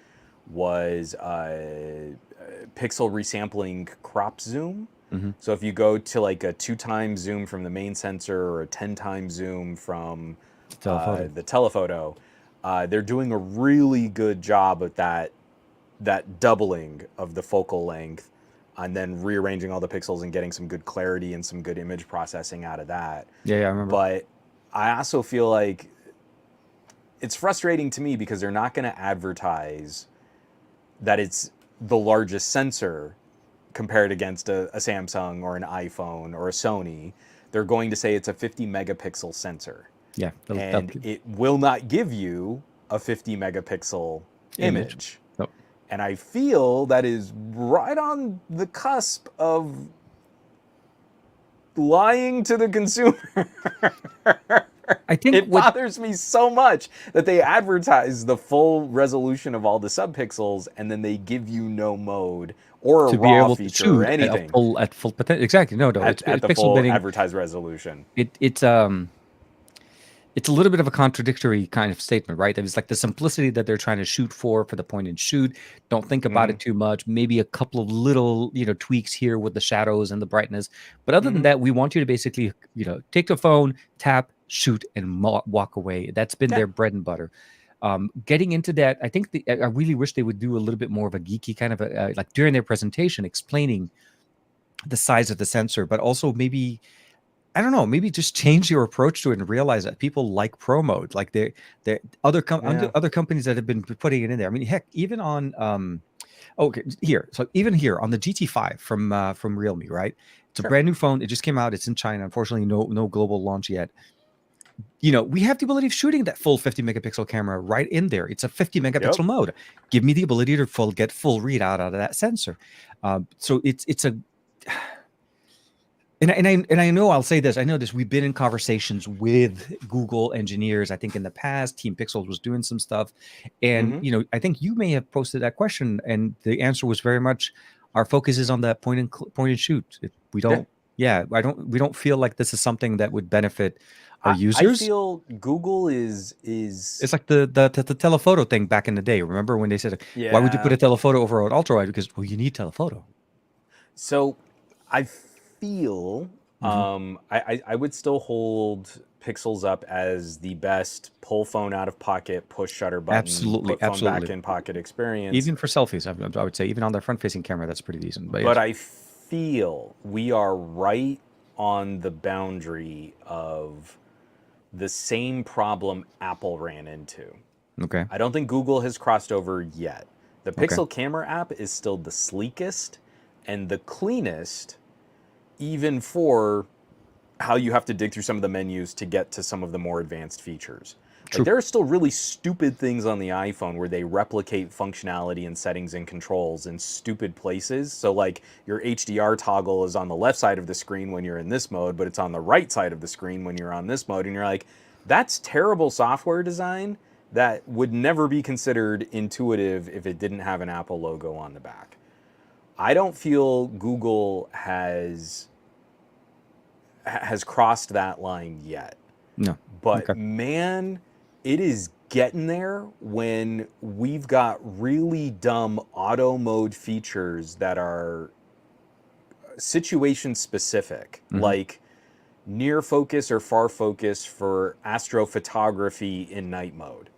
was pixel resampling crop zoom. Mm-hmm. So if you go to like a 2x zoom from the main sensor or a 10x zoom from Telephoto. the telephoto, they're doing a really good job of that doubling of the focal length and then rearranging all the pixels and getting some good clarity and some good image processing out of that. Yeah, I remember. But I also feel like it's frustrating to me because they're not going to advertise that it's the largest sensor compared against a Samsung or an iPhone or a Sony. They're going to say it's a 50 megapixel sensor. Yeah. And it will not give you a 50 megapixel image. Nope. And I feel that is right on the cusp of lying to the consumer. I think It bothers me so much that they advertise the full resolution of all the subpixels and then they give you no mode or a to be raw able to feature shoot or anything at full potential. Exactly. No, at it's the pixel full bidding. advertised resolution. It's a little bit of a contradictory kind of statement, right? It's like the simplicity that they're trying to shoot for the point and shoot. Don't think about it too much. Maybe a couple of little, tweaks here with the shadows and the brightness. But other than that, we want you to basically, take the phone, tap, shoot, and walk away. That's been their bread and butter. Getting into that, I think I really wish they would do a little bit more of a geeky kind of like during their presentation, explaining the size of the sensor, but also maybe, I don't know, maybe just change your approach to it and realize that people like pro mode. Like other companies that have been putting it in there. I mean, heck, even on okay, even here on the GT5 from Realme, right? It's a brand new phone. It just came out. It's in China. Unfortunately, no global launch yet. We have the ability of shooting that full 50 megapixel camera right in there. It's a 50 megapixel mode. Give me the ability to get full readout out of that sensor. So it's a And I know I'll say this. I know this. We've been in conversations with Google engineers. I think in the past, Team Pixels was doing some stuff, and I think you may have posted that question, and the answer was very much, our focus is on that point and shoot. We don't feel like this is something that would benefit our users. I feel Google is It's like the telephoto thing back in the day. Remember when they said, why would you put a telephoto over an ultra wide? Because you need telephoto. So I feel I would still hold Pixels up as the best pull phone out of pocket, push shutter button, absolutely put phone back in pocket experience. Even for selfies, I would say, even on their front facing camera, that's pretty decent. But I feel we are right on the boundary of the same problem Apple ran into. Okay. I don't think Google has crossed over yet. The Okay. Pixel camera app is still the sleekest and the cleanest, even for how you have to dig through some of the menus to get to some of the more advanced features. True. Like there are still really stupid things on the iPhone where they replicate functionality and settings and controls in stupid places. So like your HDR toggle is on the left side of the screen when you're in this mode, but it's on the right side of the screen when you're on this mode. And you're like, that's terrible software design that would never be considered intuitive if it didn't have an Apple logo on the back. I don't feel Google has crossed that line yet. No. But Okay. man, it is getting there when we've got really dumb auto mode features that are situation specific, like near focus or far focus for astrophotography in night mode.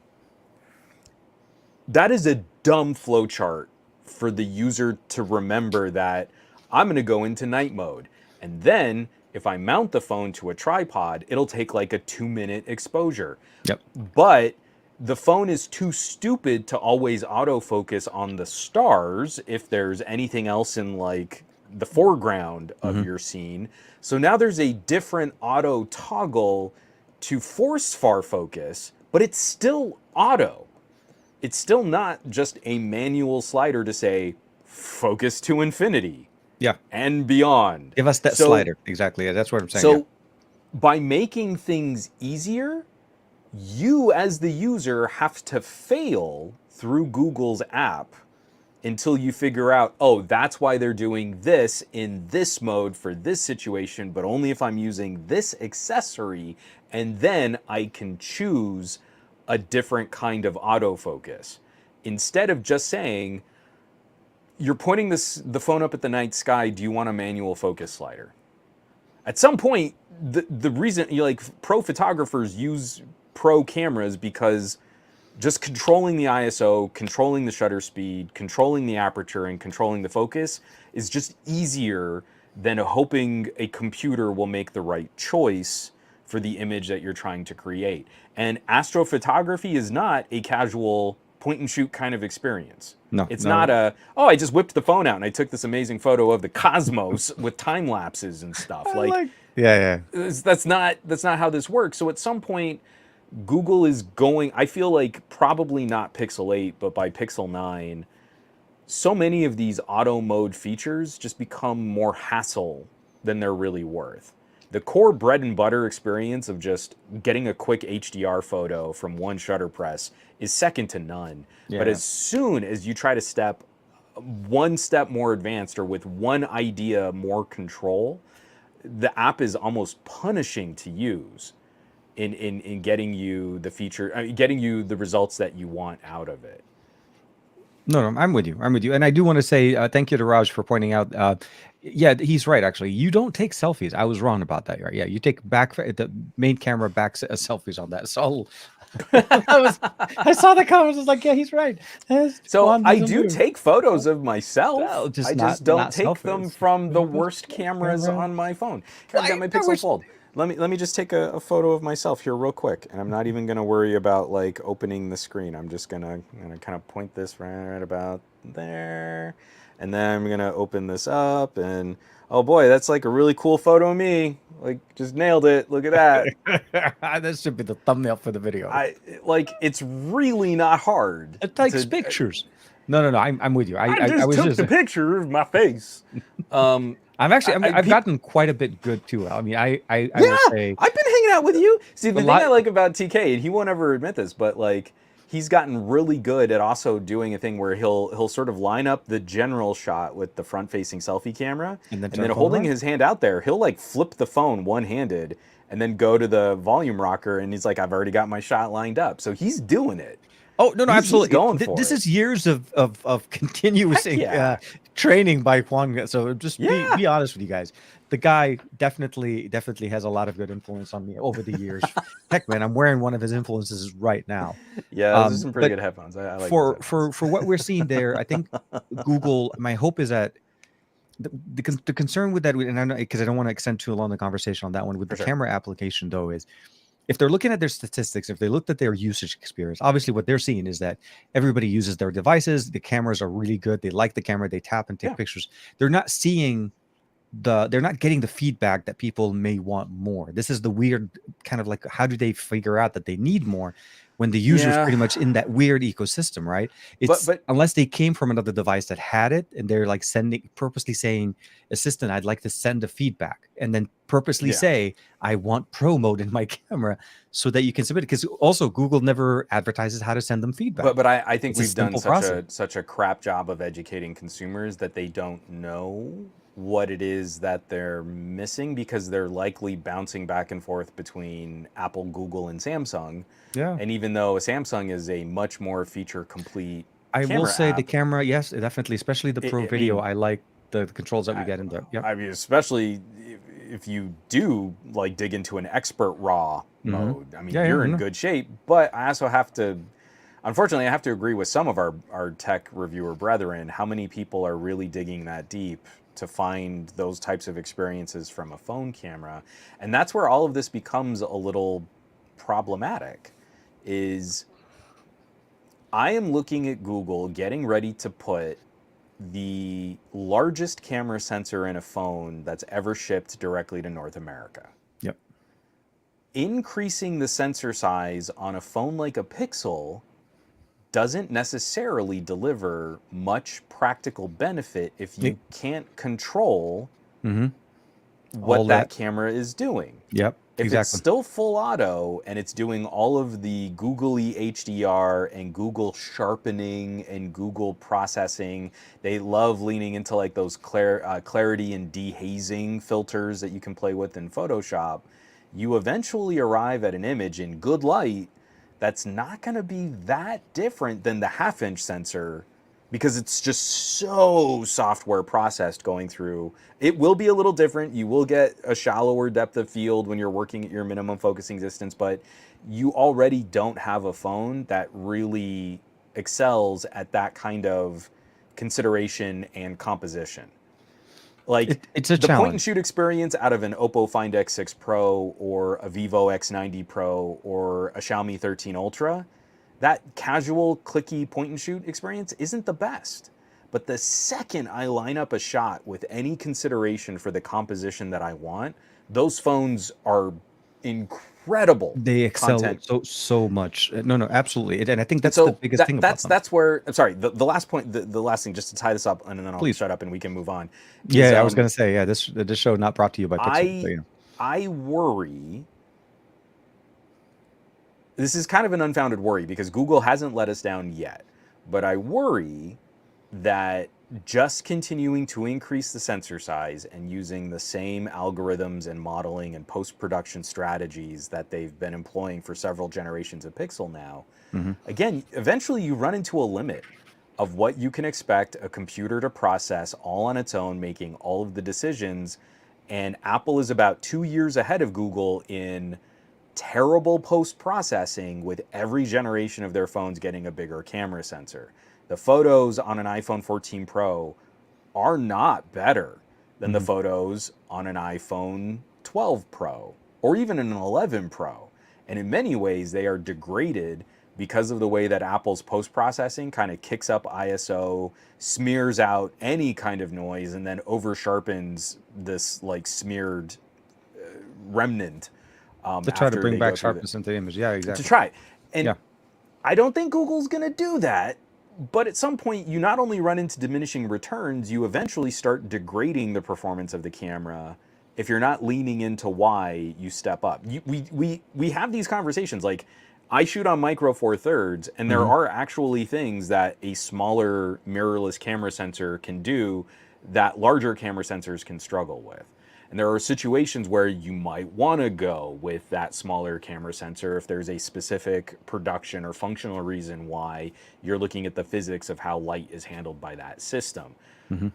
That is a dumb flowchart for the user to remember that I'm going to go into night mode. And then if I mount the phone to a tripod, it'll take like a 2-minute exposure. Yep. But the phone is too stupid to always autofocus on the stars if there's anything else in like the foreground of your scene. So now there's a different auto toggle to force far focus, but it's still auto. It's still not just a manual slider to say focus to infinity. Yeah. And beyond. Give us that slider. Exactly. That's what I'm saying. So by making things easier, you as the user have to fail through Google's app until you figure out, oh, that's why they're doing this in this mode for this situation, but only if I'm using this accessory, and then I can choose a different kind of autofocus. Instead of just saying, you're pointing the phone up at the night sky, do you want a manual focus slider? At some point, the reason, pro photographers use pro cameras because just controlling the ISO, controlling the shutter speed, controlling the aperture, and controlling the focus is just easier than hoping a computer will make the right choice for the image that you're trying to create. And astrophotography is not a casual point and shoot kind of experience. No, it's not I just whipped the phone out and I took this amazing photo of the cosmos with time lapses and stuff. That's not how this works. So at some point, Google is going, I feel like probably not Pixel 8, but by Pixel 9, so many of these auto mode features just become more hassle than they're really worth. The core bread and butter experience of just getting a quick HDR photo from one shutter press is second to none. Yeah. But as soon as you try to step one step more advanced or with one idea more control, the app is almost punishing to use in getting you the feature, getting you the results that you want out of it. No, I'm with you. And I do want to say thank you to Raj for pointing out. Yeah, he's right, actually. You don't take selfies. I was wrong about that. Right? Yeah, you take the main camera back selfies on that. So I saw the comments. I was like, yeah, he's right. So I do take photos of myself. Well, I just don't take selfies. them from the worst cameras on my phone. Here, I've got my Pixel Fold. Let me just take a photo of myself here real quick, and I'm not even gonna worry about like opening the screen. I'm just gonna kind of point this right about there, and then I'm gonna open this up, and oh boy, that's like a really cool photo of me. Like just nailed it. Look at that. That should be the thumbnail for the video. It's really not hard. It takes pictures. No. I'm with you. I took the picture of my face. I've gotten quite a bit good too. I mean, I will say I've been hanging out with you. See, the thing I like about TK, and he won't ever admit this, but like he's gotten really good at also doing a thing where he'll sort of line up the general shot with the front-facing selfie camera, and then holding his hand out there, he'll like flip the phone one-handed and then go to the volume rocker, and he's like, I've already got my shot lined up. So he's doing it. Oh no, absolutely. He's going for this it. is years of continuous training by Juan. So just be honest with you guys. The guy definitely has a lot of good influence on me over the years. Heck, man, I'm wearing one of his influences right now. Yeah, those are some pretty good headphones. I like for what we're seeing there. I think Google. My hope is that the concern with that, and I know because I don't want to extend too long the conversation on that one with For the sure. camera application though, is if they're looking at their statistics, if they looked at their usage experience, obviously what they're seeing is that everybody uses their devices. The cameras are really good. They like the camera. They tap and take Yeah. pictures. They're not seeing they're not getting the feedback that people may want more. This is the weird kind of like, how do they figure out that they need more when the user is Yeah. pretty much in that weird ecosystem, right? But It's unless they came from another device that had it and they're like purposely saying, assistant, I'd like to send a feedback, and then purposely yeah. say, I want pro mode in my camera so that you can submit it. Because also Google never advertises how to send them feedback. But I think It's a we've done simple process. such a crap job of educating consumers that they don't know what it is that they're missing, because they're likely bouncing back and forth between Apple, Google, and Samsung. Yeah. And even though a Samsung is a much more feature complete I will camera say the app, camera, yes, definitely, especially the Pro I Video. mean, I like the controls that we I, get in there. Yep. I mean, especially if you do like dig into an expert raw mode, I mean, Yeah, yeah, you're in no. good shape. But I also have to, unfortunately, I have to agree with some of our tech reviewer brethren. How many people are really digging that deep to find those types of experiences from a phone camera? And that's where all of this becomes a little problematic. Is I am looking at Google getting ready to put the largest camera sensor in a phone that's ever shipped directly to North America. Yep. Increasing the sensor size on a phone like a Pixel doesn't necessarily deliver much practical benefit if you can't control Mm-hmm. what All that that. camera is doing. Yep. If it's Exactly. still full auto and it's doing all of the googly HDR and Google sharpening and Google processing, they love leaning into like those clarity and dehazing filters that you can play with in Photoshop. You eventually arrive at an image in good light that's not going to be that different than the half-inch sensor, because it's just so software processed going through. It will be a little different. You will get a shallower depth of field when you're working at your minimum focusing distance, but you already don't have a phone that really excels at that kind of consideration and composition. Like It's a the point and challenge. shoot experience out of an Oppo Find X6 Pro or a Vivo X90 Pro or a Xiaomi 13 Ultra, that casual clicky point and shoot experience isn't the best. But the second I line up a shot with any consideration for the composition that I want, those phones are incredible They excel content. so much. No, no, absolutely. And I think And that's the so biggest thing about them. that's where I'm sorry. The last point, the last thing, just to tie this up, and then I'll Please. shut up and we can move on. Is Yeah, I was gonna say, yeah, this show not brought to you by Pixel, but I you know. I worry. This is kind of an unfounded worry because Google hasn't let us down yet, but I worry that just continuing to increase the sensor size and using the same algorithms and modeling and post-production strategies that they've been employing for several generations of Pixel now, Mm-hmm. again, eventually you run into a limit of what you can expect a computer to process all on its own, making all of the decisions. And Apple is about 2 years ahead of Google in terrible post-processing, with every generation of their phones getting a bigger camera sensor. The photos on an iPhone 14 Pro are not better than the Mm-hmm. photos on an iPhone 12 Pro or even an 11 Pro. And in many ways, they are degraded because of the way that Apple's post-processing kind of kicks up ISO, smears out any kind of noise, and then over sharpens this like smeared remnant To try to after bring they go back through sharpness into the image. Yeah, to exactly. try. And Yeah. I don't think Google's going to do that. But at some point, you not only run into diminishing returns, you eventually start degrading the performance of the camera if you're not leaning into why you step up. We have these conversations. Like, I shoot on micro four thirds, and there Mm-hmm. are actually things that a smaller mirrorless camera sensor can do that larger camera sensors can struggle with. And there are situations where you might want to go with that smaller camera sensor if there's a specific production or functional reason why you're looking at the physics of how light is handled by that system. Mm-hmm.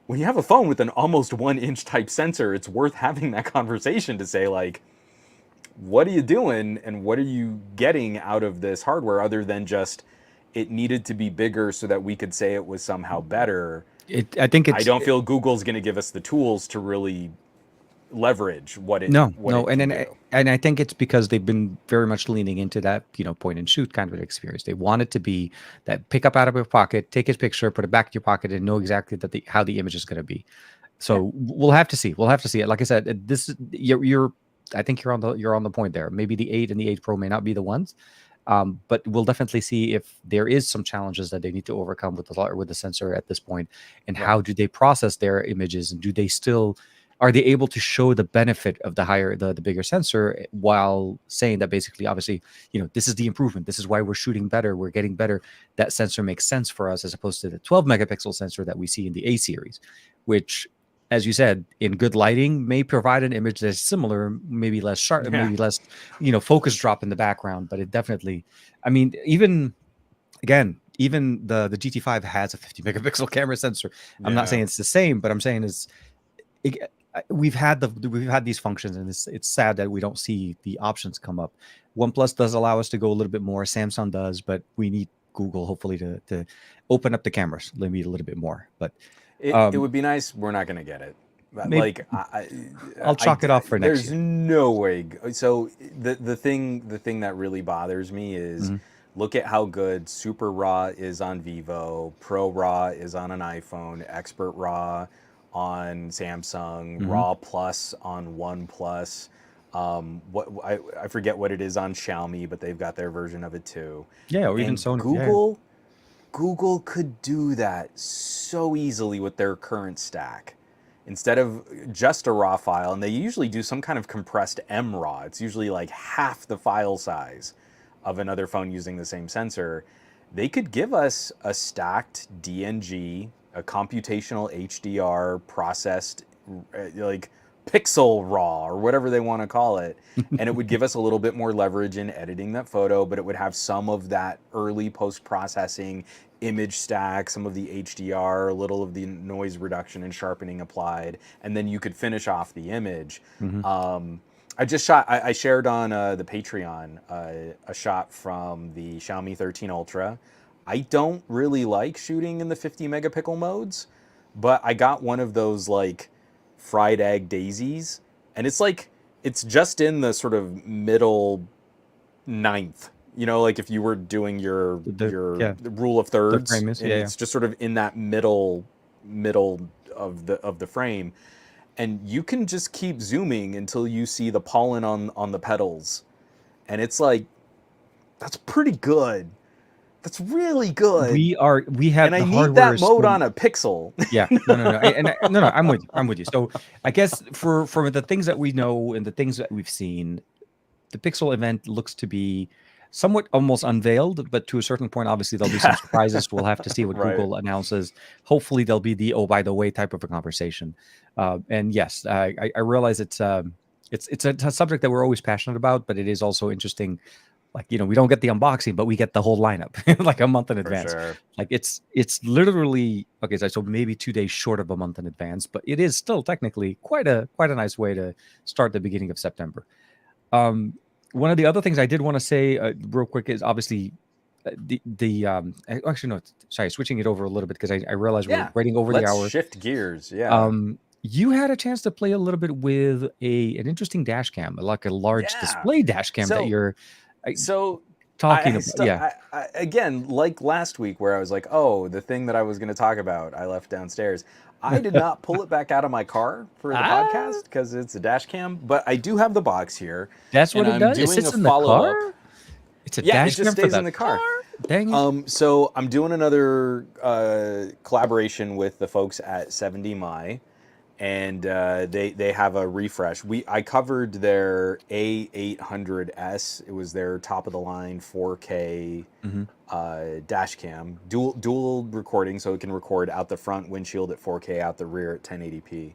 When you have a phone with an almost 1 inch type sensor, it's worth having that conversation to say, like, what are you doing and what are you getting out of this hardware other than just it needed to be bigger so that we could say it was somehow better? I think I don't feel Google's going to give us the tools to really leverage no, what no, it and can then do. and I think it's because they've been very much leaning into that, point and shoot kind of an experience. They want it to be that pick up out of your pocket, take a picture, put it back in your pocket, and know exactly that how the image is going to be. Yeah. So we'll have to see. We'll have to see it. Like I said, this is you're. I think you're on the point there. Maybe the 8 and the 8 Pro may not be the ones, but we'll definitely see if there is some challenges that they need to overcome with the sensor at this point, and Right. how do they process their images, and do they still are they able to show the benefit of the bigger sensor while saying that basically, obviously, this is the improvement, this is why we're shooting better, we're getting better, that sensor makes sense for us as opposed to the 12 megapixel sensor that we see in the A series, which, as you said, in good lighting may provide an image that's similar, maybe less sharp, Yeah. maybe less, focus drop in the background, but it definitely, I mean, even the GT5 has a 50 megapixel camera sensor. I'm not Yeah. saying it's the same, but I'm saying it, we've had these functions, and it's sad that we don't see the options come up. OnePlus does allow us to go a little bit more. Samsung does, but we need Google hopefully to open up the cameras maybe a little bit more. But It um, would be nice. We're not going to get it. But maybe like I'll chalk it off for next there's year. no way. So the thing that really bothers me is Mhm. look at how good Super RAW is on Vivo, Pro RAW is on an iPhone, Expert RAW on Samsung, Mhm. RAW Plus on OnePlus. What I forget what it is on Xiaomi, but they've got their version of it too. Yeah, or even And Sony. Yeah. Google could do that so easily with their current stack. Instead of just a raw file, and they usually do some kind of compressed MRAW, it's usually like half the file size of another phone using the same sensor. They could give us a stacked DNG, a computational HDR processed, like pixel raw or whatever they want to call it, and it would give us a little bit more leverage in editing that photo, but it would have some of that early post processing image stack, some of the HDR, a little of the noise reduction and sharpening applied, and then you could finish off the image. Mhm. I shared on the Patreon a shot from the Xiaomi 13 Ultra. I don't really like shooting in the 50 megapixel modes, but I got one of those like fried egg daisies, and it's just in the sort of middle ninth. Like if you were doing your your Yeah, rule of the thirds, frame is, and yeah, yeah. it's just sort of in that middle of the frame, and you can just keep zooming until you see the pollen on the petals, and it's like that's pretty good. That's really good, We and have I the need hardware that is mode so. on a Pixel. Yeah, no, no, I'm with you. I'm with you. So I guess for the things that we know and the things that we've seen, the Pixel event looks to be somewhat almost unveiled, but to a certain point, obviously there'll be some Yeah, surprises. We'll have to see what right. Google announces. Hopefully, there'll be the oh by the way type of a conversation. And yes, I realize it's a subject that we're always passionate about, but it is also interesting. Like, we don't get the unboxing, but we get the whole lineup like a month in For advance. sure. Like it's literally okay. So maybe 2 days short of a month in advance, but it is still technically quite a nice way to start the beginning of September. Um, One of the other things I did want to say real quick is obviously actually no, sorry, switching it over a little bit because I realize we're Yeah. waiting over the Let's hour. shift gears. Yeah. You had a chance to play a little bit with an interesting dash cam, like a large Yeah. display dash cam that So you're uh, so talking about. Yeah. again, like last week where I was like, oh, the thing that I was going to talk about, I left downstairs. I did not pull it back out of my car for the Ah, podcast because it's a dash cam, but I do have the box here, that's and what it I'm does. It doing a sits in the follow car. up. It's a Yeah, it dash just cam for stays in the the car. car. Dang it. So I'm doing another collaboration with the folks at 70 and they have a refresh. I covered their A810s. It was their top of the line 4K Hmm. dash cam, dual recording, so it can record out the front windshield at 4K, out the rear at 1080p.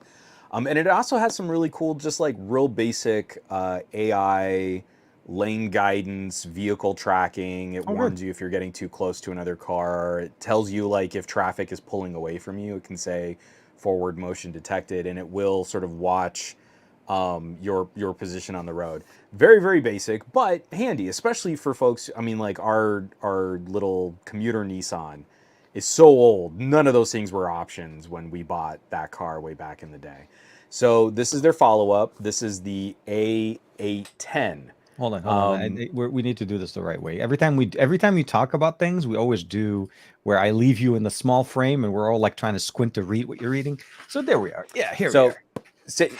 And it also has some really cool, just like real basic AI lane guidance, vehicle tracking. It Oh, good. warns you if you're getting too close to another car. It tells you like if traffic is pulling away from you. It can say forward motion detected, and it will sort of watch your position on the road. Very very basic, but handy, especially for folks. I mean, like our little commuter Nissan. is so old. None of those things were options when we bought that car way back in the day. So this is their follow-up. This is the A810. Hold on. We need to do this the right way. Every time you talk about things, we always do where I leave you in the small frame, and we're all like trying to squint to read what you're reading. So there we are. Yeah, here we are.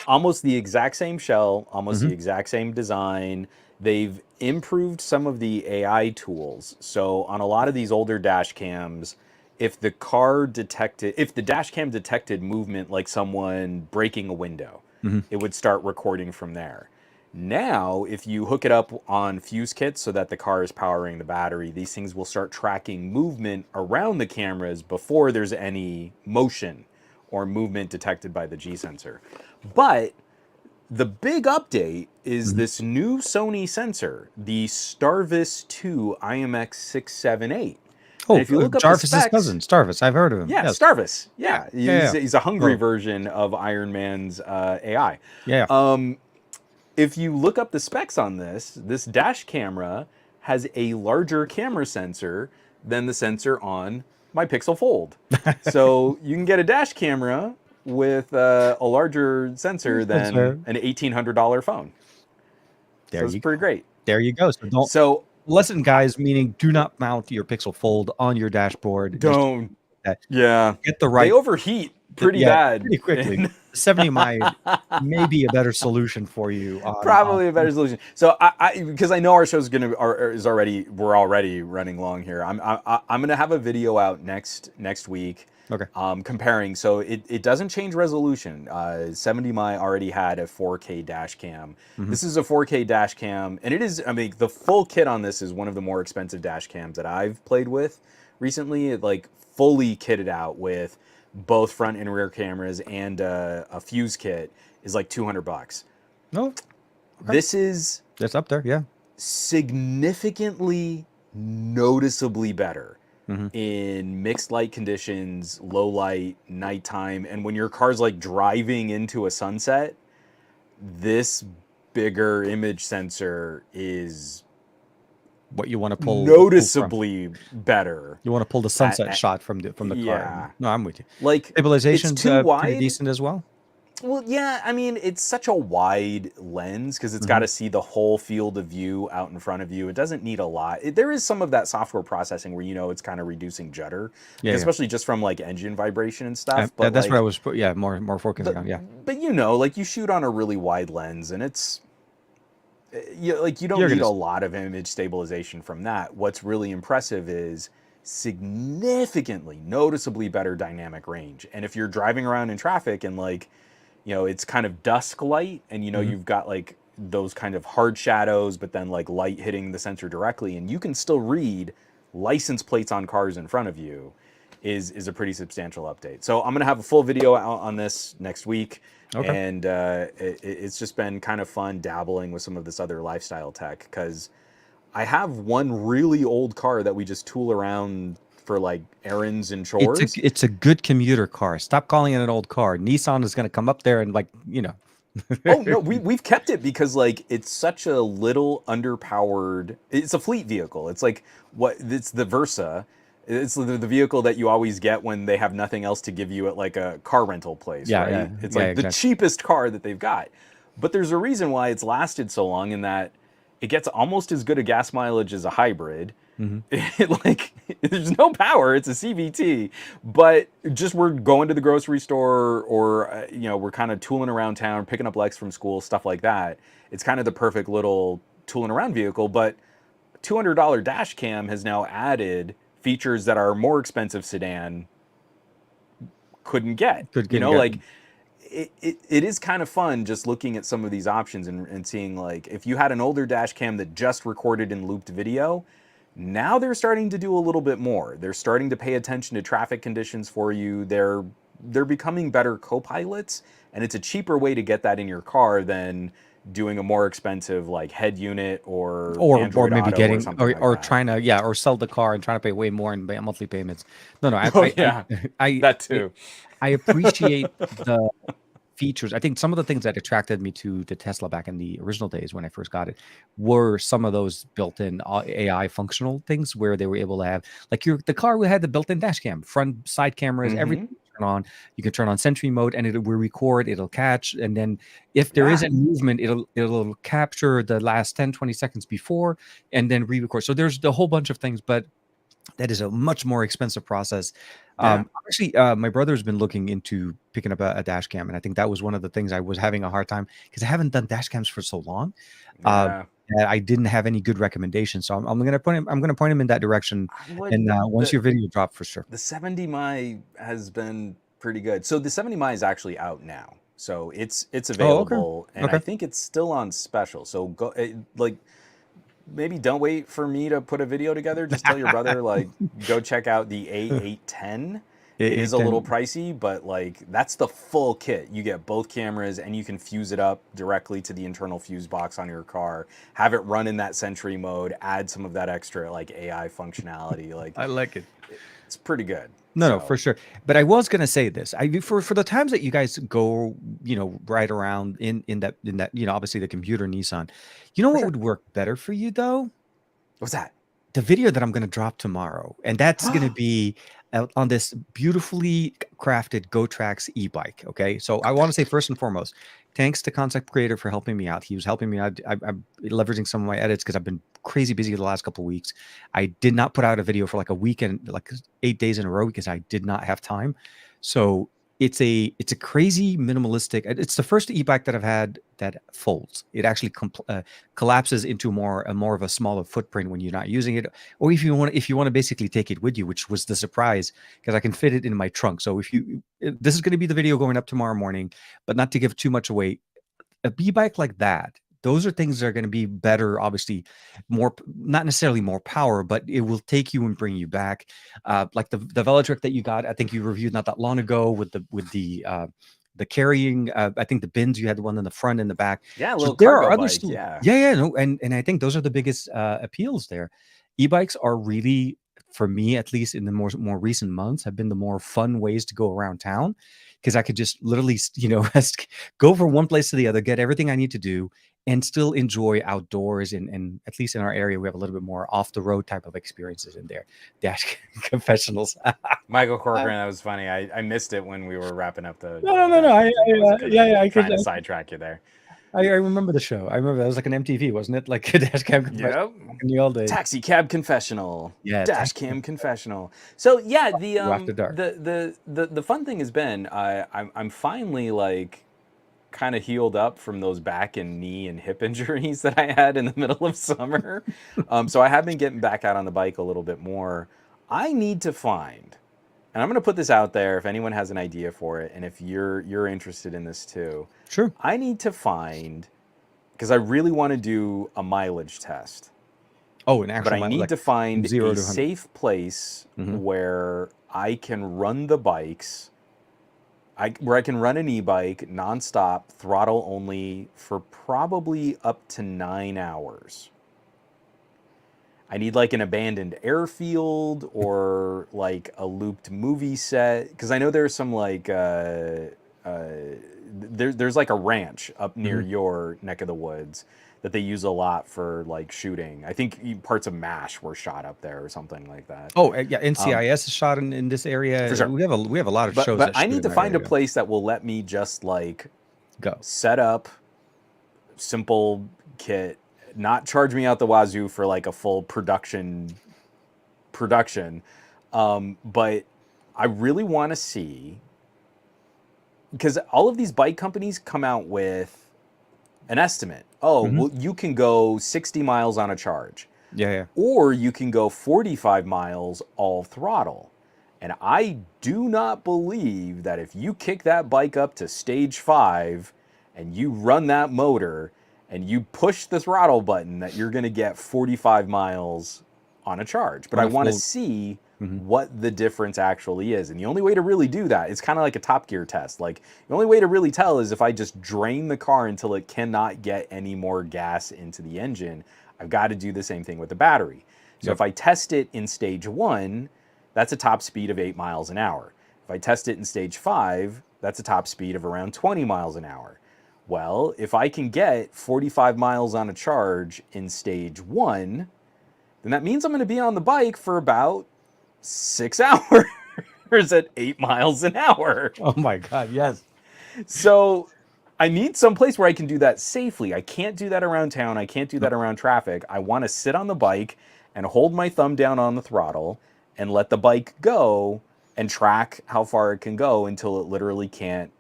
Almost the exact same shell, almost the exact same design. They've improved some of the AI tools. So on a lot of these older dash cams, if the dash cam detected movement like someone breaking a window, it would start recording from there. Now, if you hook it up on fuse kits so that the car is powering the battery, these things will start tracking movement around the cameras before there's any motion or movement detected by the G sensor. But the big update is this new Sony sensor, the Starvis 2 IMX678. Oh, and if you look up Jarvis's the specs, cousin, Starvis. I've heard of him. Yeah, Yes. Starvis. Yeah, he's a hungry Oh. version of Iron Man's AI. Yeah. If you look up the specs on this dash camera has a larger camera sensor than the sensor on my Pixel Fold. So you can get a dash camera with a larger sensor than an $1,800 phone. So it's pretty great. There you go. Listen, guys, meaning do not mount your Pixel Fold on your dashboard. Don't. Yeah. Get the right. They overheat pretty bad. Pretty quickly. 70 might may be a better solution for you. Probably a better solution. So because I know our show's we're already running long here. I'm gonna have a video out next week. Okay. Comparing. So it doesn't change resolution. 70 mi already had a 4K dash cam. This is a 4K dash cam, and it is. I mean, the full kit on this is one of the more expensive dash cams that I've played with recently. It like fully kitted out with both front and rear cameras and a fuse kit is like $200. No, that's up there. Yeah, significantly, noticeably better in mixed light conditions, low light, nighttime, and when your car's like driving into a sunset. This bigger image sensor is what you want to pull noticeably better. You want to pull the sunset shot from the car. Yeah. No, I'm with you. Like stabilization's too wide. Pretty decent as well. Well, yeah, I mean, it's such a wide lens because it's got to see the whole field of view out in front of you. It doesn't need a lot. There is some of that software processing where it's kind of reducing jutter, especially just from like engine vibration and stuff. But that's what I was more focusing on. Yeah, but like you shoot on a really wide lens, and it's you don't need a lot of image stabilization from that. What's really impressive is significantly, noticeably better dynamic range. And if you're driving around in traffic and it's kind of dusk light, and you've got like those kind of hard shadows, but then like light hitting the sensor directly, and you can still read license plates on cars in front of you, is a pretty substantial update. So I'm gonna have a full video out on this next week. Okay. And it's just been kind of fun dabbling with some of this other lifestyle tech, because I have one really old car that we just tool around for like errands and chores. It's a good commuter car. Stop calling it an old car. Nissan is going to come up there and Oh no, we've kept it because like it's such a little underpowered. It's a fleet vehicle. It's like it's the Versa. It's the vehicle that you always get when they have nothing else to give you at like a car rental place, right? Yeah, it's like the cheapest car that they've got. But there's a reason why it's lasted so long, in that it gets almost as good a gas mileage as a hybrid. There's no power. It's a CVT, but just we're going to the grocery store, or we're kind of tooling around town, picking up Lex from school, stuff like that. It's kind of the perfect little tooling around vehicle. But $200 dash cam has now added features that our more expensive sedan couldn't get. It is kind of fun just looking at some of these options and seeing, like, if you had an older dash cam that just recorded and looped video, now they're starting to do a little bit more. They're starting to pay attention to traffic conditions for you. They're becoming better co-pilots, and it's a cheaper way to get that in your car than doing a more expensive like head unit or maybe Auto getting or trying to or sell the car and trying to pay way more in monthly payments. No, I that too. I appreciate features. I think some of the things that attracted me to the Tesla back in the original days when I first got it were some of those built-in AI functional things where they were able to have like the car had the built-in dash cam, front side cameras, everything Mm-hmm. you turn on. You can turn on Sentry mode and it will record, it'll catch, and then if there is Yeah. a movement, it'll capture the last 10, 20 seconds before and then re-record. So there's a whole bunch of things, but that is a much more expensive process. Yeah. Actually, my brother's been looking into picking up a dash cam, and I think that was one of the things I was having a hard time because I haven't done dash cams for so long. Uh, Yeah. that I didn't have any good recommendations, so I'm gonna point him. I'm gonna point him in that direction. I would And once the your video dropped, for sure. the 70 mi has been pretty good. So the 70 mi is actually out now. So it's Oh, okay, available, and I okay. think it's still on special. So go like maybe don't wait for me to put a video together. Just tell your brother like go check out the A810. It is a little 810. pricey, but like that's the full kit. You get both cameras and you can fuse it up directly to the internal fuse box on your car. Have it run in that Sentry mode, add some of that extra like AI functionality. Like I like it. it's pretty good. No, So for sure. But I was gonna say this. For the times that you guys go, ride around in that, obviously the computer Nissan. You know for what sure. would work better for you though? What's that? The video that I'm going to drop tomorrow, and that's going to be on this beautifully crafted Gotrax e-bike. Okay, so I want to say first and foremost, thanks to Concept Creator for helping me out. He was helping me out. I'm leveraging some of my edits because I've been crazy busy the last couple of weeks. I did not put out a video for like a weekend, like 8 days in a row, because I did not have time. So it's a crazy minimalistic. It's the first e-bike that I've had that folds. It actually collapses into more of a smaller footprint when you're not using it, or if you want to basically take it with you, which was the surprise because I can fit it in my trunk. So this is going to be the video going up tomorrow morning, but not to give too much away. A e-bike like that, those are things that are going to be better, obviously more, not necessarily more power, but it will take you and bring you back. Like the Velotric that you got, I think you reviewed not that long ago with the carrying. I think the bins, you had the one in the front and the back. Yeah, a So little there are cargo other bike. still, Yeah. yeah, no, and I think those are the biggest appeals there. E-bikes are really, for me at least in the more recent months, have been the more fun ways to go around town because I could just literally, go from one place to the other, get everything I need to do, and still enjoy outdoors. And at least in our area, we have a little bit more off the road type of experiences in there. Dash confessionals. Michael Corcoran, that was funny. I missed it when we were wrapping up the No. Dashcam thing. I wasn't Yeah, I trying could. to sidetrack you there. I remember the show. I remember that was like an MTV, wasn't it? Like a dash cam confession Yep. in the old days. Taxi cab confessional. Yeah, Dash cam confessional. So yeah, the After Dark. the fun thing has been I'm finally like kind of healed up from those back and knee and hip injuries that I had in the middle of summer. So I have been getting back out on the bike a little bit more. I need to find, and I'm going to put this out there if anyone has an idea for it, and if you're interested in this too. Sure. I need to find, because I really want to do a mileage test. Oh, an But actual I need like to find 0 a to 100. safe place Mhm. where I can run the bikes, where I can run an e-bike nonstop, throttle only for probably up to 9 hours. I need like an abandoned airfield or like a looped movie set, because I know there's some like there's like a ranch up near Mhm. your neck of the woods that they use a lot for like shooting. I think parts of MASH were shot up there or something like that. Oh, yeah, Um, NCIS is shot in this for area. sure. We have a lot of shows But that I shoot need in to our find a area. place that will let me just like Go. set up simple kit, not charge me out the wazoo for like a full production. But I really want to see, because all of these bike companies come out with an estimate. Oh, Mhm. well, you can go 60 miles on a charge, Yeah. or you can go 45 miles all throttle. And I do not believe that if you kick that bike up to stage 5 and you run that motor and you push the throttle button, that you're going to get 45 miles on a charge. But On I a want to full. see Mhm. what the difference actually is. And the only way to really do that, it's kind of like a Top Gear test. Like the only way to really tell is if I just drain the car until it cannot get any more gas into the engine. I've got to do the same thing with the battery. So Yep. if I test it in stage 1, that's a top speed of 8 miles an hour. If I test it in stage 5, That's a top speed of around 20 miles an hour. Well, if I can get 45 miles on a charge in stage 1, then that means I'm going to be on the bike for about 6 hours at 8 miles an hour. Oh my God, yes. So I need some place where I can do that safely. I can't do that around town. I can't do that around traffic. I want to sit on the bike and hold my thumb down on the throttle and let the bike go and track how far it can go until it literally can't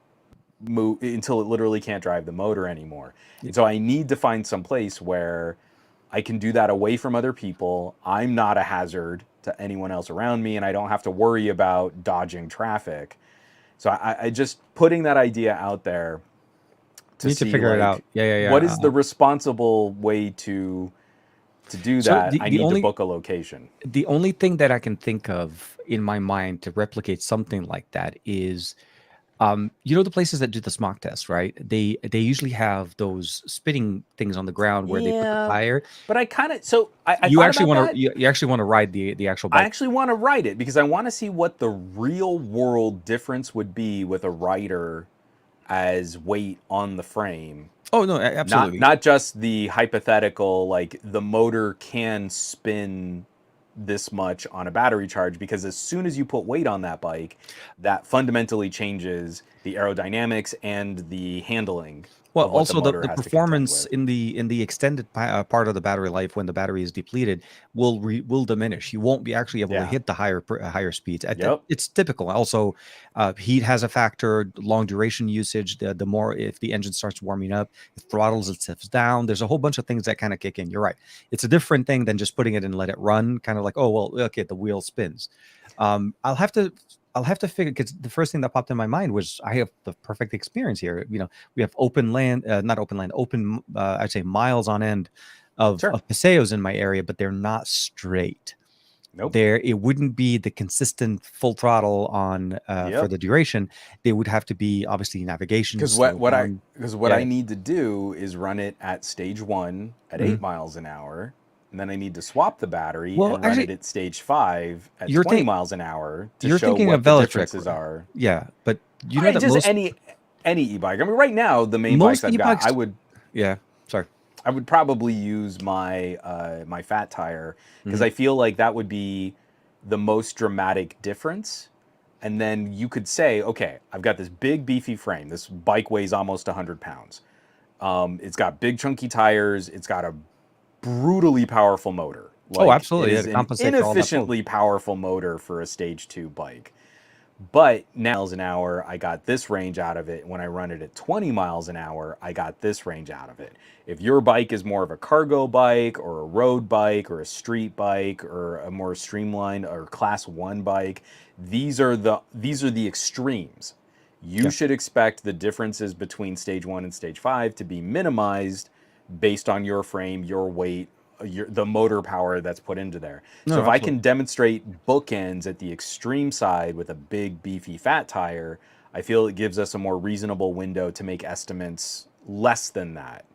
move, until it literally can't drive the motor anymore. And so I need to find some place where I can do that away from other people. I'm not a hazard to anyone else around me, and I don't have to worry about dodging traffic. So I just putting that idea out there to Need to see, figure it like, out. Yeah. what is the responsible way to do So that. I need to book a location. the only thing that I can think of in my mind to replicate something like that is, you know, the places that do the smock test, right? They usually have those spinning things on the ground where they put the Yeah, tire. but I kind of, so I You thought actually about want that. to you actually want to ride the actual I bike. actually want to ride it because I want to see what the real world difference would be with a rider as weight on the frame. Oh no, Not absolutely. not just the hypothetical, like the motor can spin this much on a battery charge, because as soon as you put weight on that bike, that fundamentally changes the aerodynamics and the handling Well, of what the also motor the has to contend performance with. in the extended part of the battery life when the battery is depleted will diminish. You won't be actually able to Yeah. hit the higher speeds. Yep. It's typical. Also, heat has a factor. Long duration usage. The more if the engine starts warming up, it throttles itself down. There's a whole bunch of things that kind of kick in. You're right. It's a different thing than just putting it and let it run. Kind of like, oh well, okay, the wheel spins. I'll have to. I'll have to figure, because the first thing that popped in my mind was I have the perfect experience here. You know, we have open land, not open land, open, I'd say miles on end Sure. of paseos in my area, but they're not straight. Nope. It wouldn't be the consistent full throttle on for Yep. the duration. They would have to be obviously navigation, Because slow down. what I Yeah. need to do is run it at stage 1 at Mhm. 8 miles an hour, and then I need to swap the battery Well, and run it actually, at stage 5 at you're 20 think miles an hour to you're show thinking of what the Velotric. differences are. Yeah, but you know I that just most any e-bike. I mean, right now the main bikes I've got, e-bikes. Yeah. Sorry. I would probably use my my fat tire, because Mhm. I feel like that would be the most dramatic difference. And then you could say, okay, I've got this big beefy frame. This bike weighs almost 100 pounds. It's got big chunky tires. It's got a brutally powerful motor. Oh, Like, it absolutely. Yeah, is to an compensate for all that pull. inefficiently powerful motor for a stage 2 bike. But now miles an hour, I got this range out of it. When I run it at 20 miles an hour, I got this range out of it. If your bike is more of a cargo bike or a road bike or a street bike or a more streamlined or class 1 bike, these are the extremes. You Yeah. should expect the differences between stage 1 and stage 5 to be minimized based on your frame, your weight, the motor power that's put into there. So No, if I absolutely. can demonstrate bookends at the extreme side with a big beefy fat tire, I feel it gives us a more reasonable window to make estimates less than that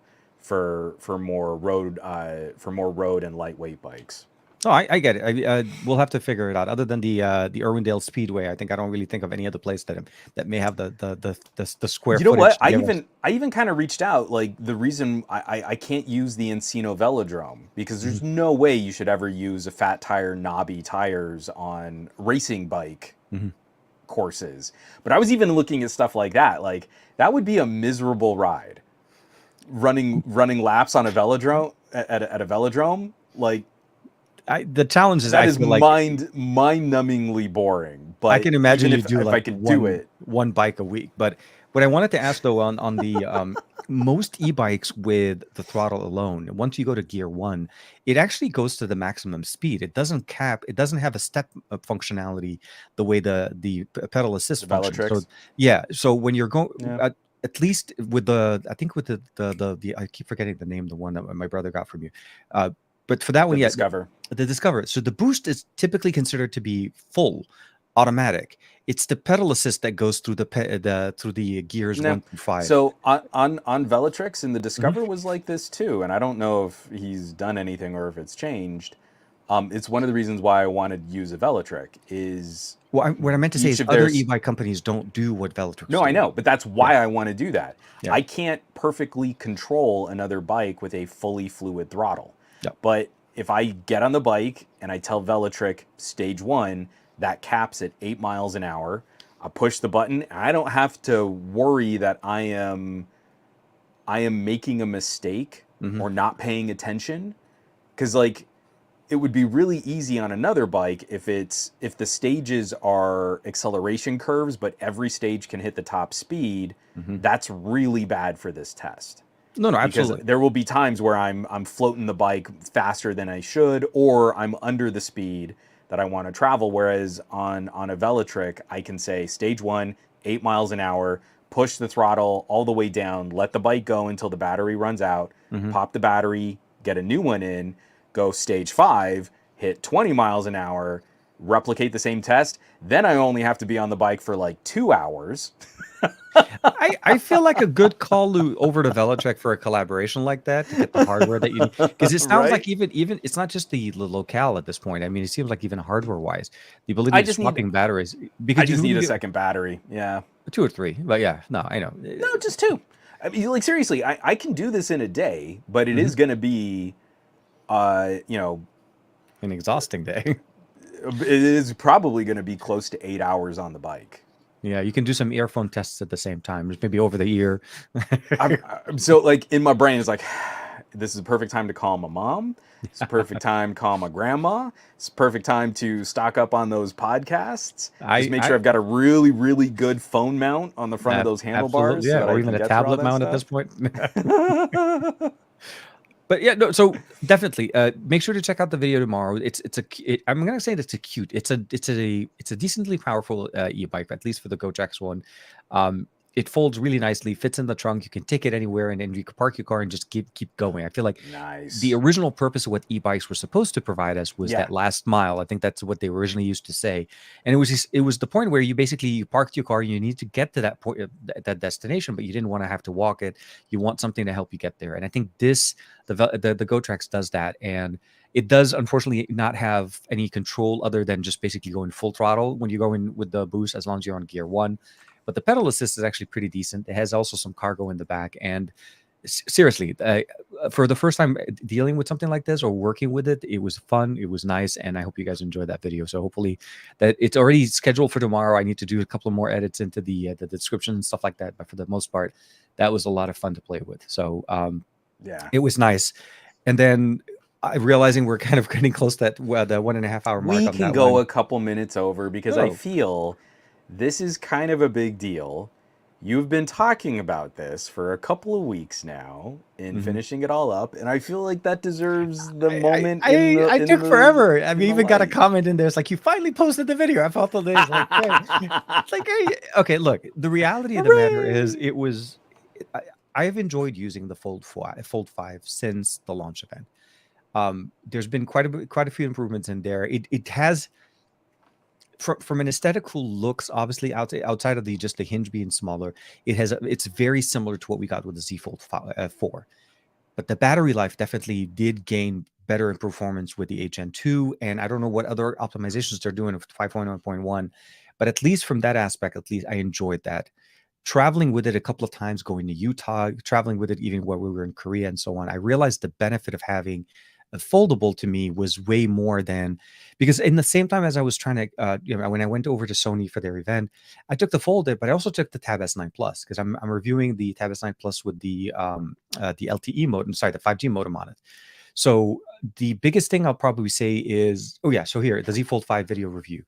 for more road and lightweight bikes. Oh, I get it. We'll have to figure it out. Other than the Irwindale Speedway, I think I don't really think of any other place that may have the square You know what? footage to give us. I even kind of reached out. Like, the reason I can't use the Encino Velodrome, because Mhm. there's no way you should ever use a fat tire, knobby tires on racing bike Mhm. courses. But I was even looking at stuff like that. Like, that would be a miserable ride. Running laps on a velodrome at a velodrome, like, The challenge is that I is feel like mind-numbingly boring. I But can imagine even you do if I like could do it, one bike a week. But what I wanted to ask though on the most e-bikes with the throttle alone, once you go to gear 1, it actually goes to the maximum speed. It doesn't cap. It doesn't have a step functionality the way the pedal assist the functions. So Velotrix, yeah. So when you're going yeah, at least with I think with the I keep forgetting the name, the one that my brother got from you. But for that the one, yeah, Discover. the Discover. So the boost is typically considered to be full automatic. It's the pedal assist that goes through through the gears No. 1 through 5. So on Velotrix, and the Mhm. Discover was like this too, and I don't know if he's done anything or if it's changed. It's one of the reasons why I wanted to use a Velotric is Well, what I meant to say each is of other their e-bike companies don't do what Velotrix no, I do. know, but that's Yeah. why I want to do that. Yeah. I can't perfectly control another bike with a fully fluid throttle. Yeah. But if I get on the bike and I tell Velotric stage 1, that caps at 8 miles an hour, I push the button, and I don't have to worry that I am making a mistake Mhm. or not paying attention, cuz like it would be really easy on another bike if the stages are acceleration curves, but every stage can hit the top speed. Mhm. That's really bad for this test No, because absolutely. there will be times where I'm floating the bike faster than I should, or I'm under the speed that I want to travel. Whereas on a Velotric, I can say stage 1, 8 miles an hour, push the throttle all the way down, let the bike go until the battery runs out, Mhm. pop the battery, get a new one in, go stage 5, hit 20 miles an hour, replicate the same test. Then I only have to be on the bike for like 2 hours. I feel like a good call over to Velotrek for a collaboration like that to get the hardware that you need, because it sounds like Right? even it's not just the locale at this point. I mean, it seems like even hardware wise, the ability I of just need swapping batteries, I because you just can need really a get second battery. Yeah. 2 or 3. But yeah, no, I know. No, just 2. I mean, like seriously, I can do this in a day, but it Mhm. is going to be, you know, An exhausting day. it is probably going to be close to 8 hours on the bike. Yeah, you can do some earphone tests at the same time, just maybe over the ear. So like in my brain, it's like, this is a perfect time to call my mom. It's a perfect time to call my grandma. It's a perfect time to stock up on those podcasts. Just make sure I I've got a really, really good phone mount on the front of those absolutely, handlebars so yeah, that or I even can a get through all tablet that mount at this stuff. point. But yeah, no. So definitely, make sure to check out the video tomorrow. I'm gonna say it's a cute. It's a decently powerful e-bike, at least for the Gotrax one. It folds really nicely, fits in the trunk. You can take it anywhere, and then you can park your car and just keep going. I feel like the Nice. original purpose of what e-bikes were supposed to provide us was Yeah. that last mile. I think that's what they originally used to say, and it was the point where you parked your car, you need to get to that point, that destination, but you didn't want to have to walk it. You want something to help you get there, and I think the Gotrax does that, and it does unfortunately not have any control other than just basically going full throttle when you go in with the boost, as long as you're on gear 1. But the pedal assist is actually pretty decent. It has also some cargo in the back, and seriously, for the first time dealing with something like this or working with it, it was fun, it was nice, and I hope you guys enjoyed that video. So hopefully, that it's already scheduled for tomorrow. I need to do a couple of more edits into the description and stuff like that, but for the most part, that was a lot of fun to play with. So Yeah. it was nice. And then realizing we're kind of getting close to that the 1.5 hour mark We on can that go one. a couple minutes over because I No, feel this is kind of a big deal. You've been talking about this for a couple of weeks now in hmm finishing it all up, and I feel like that deserves the moment in the I in took the forever. I in mean, the even got a light. comment in there. It's like, you finally posted the video. I felt the days like, hey. It's like, hey, okay, look, the reality of the matter is Hooray! I, I've enjoyed using the Fold 5 since the launch event. There's been quite a few improvements in there. It has, from an aesthetical looks, obviously outside of just the hinge being smaller, it's very similar to what we got with the ZFold 4. But the battery life definitely did gain better in performance with the HN2, and I don't know what other optimizations they're doing with 5.1.1, but at least from that aspect, at least I enjoyed that. Traveling with it a couple of times, going to Utah, traveling with it even while we were in Korea and so on, I realized the benefit of having a foldable to me was way more than, because in the same time as I was trying to, when I went over to Sony for their event, I took the folded, but I also took the Tab S9 Plus, because I'm reviewing the Tab S9 Plus with the LTE modem, sorry, the 5G modem on it. So the biggest thing I'll probably say is, oh yeah, so here, the Z Fold 5 video review.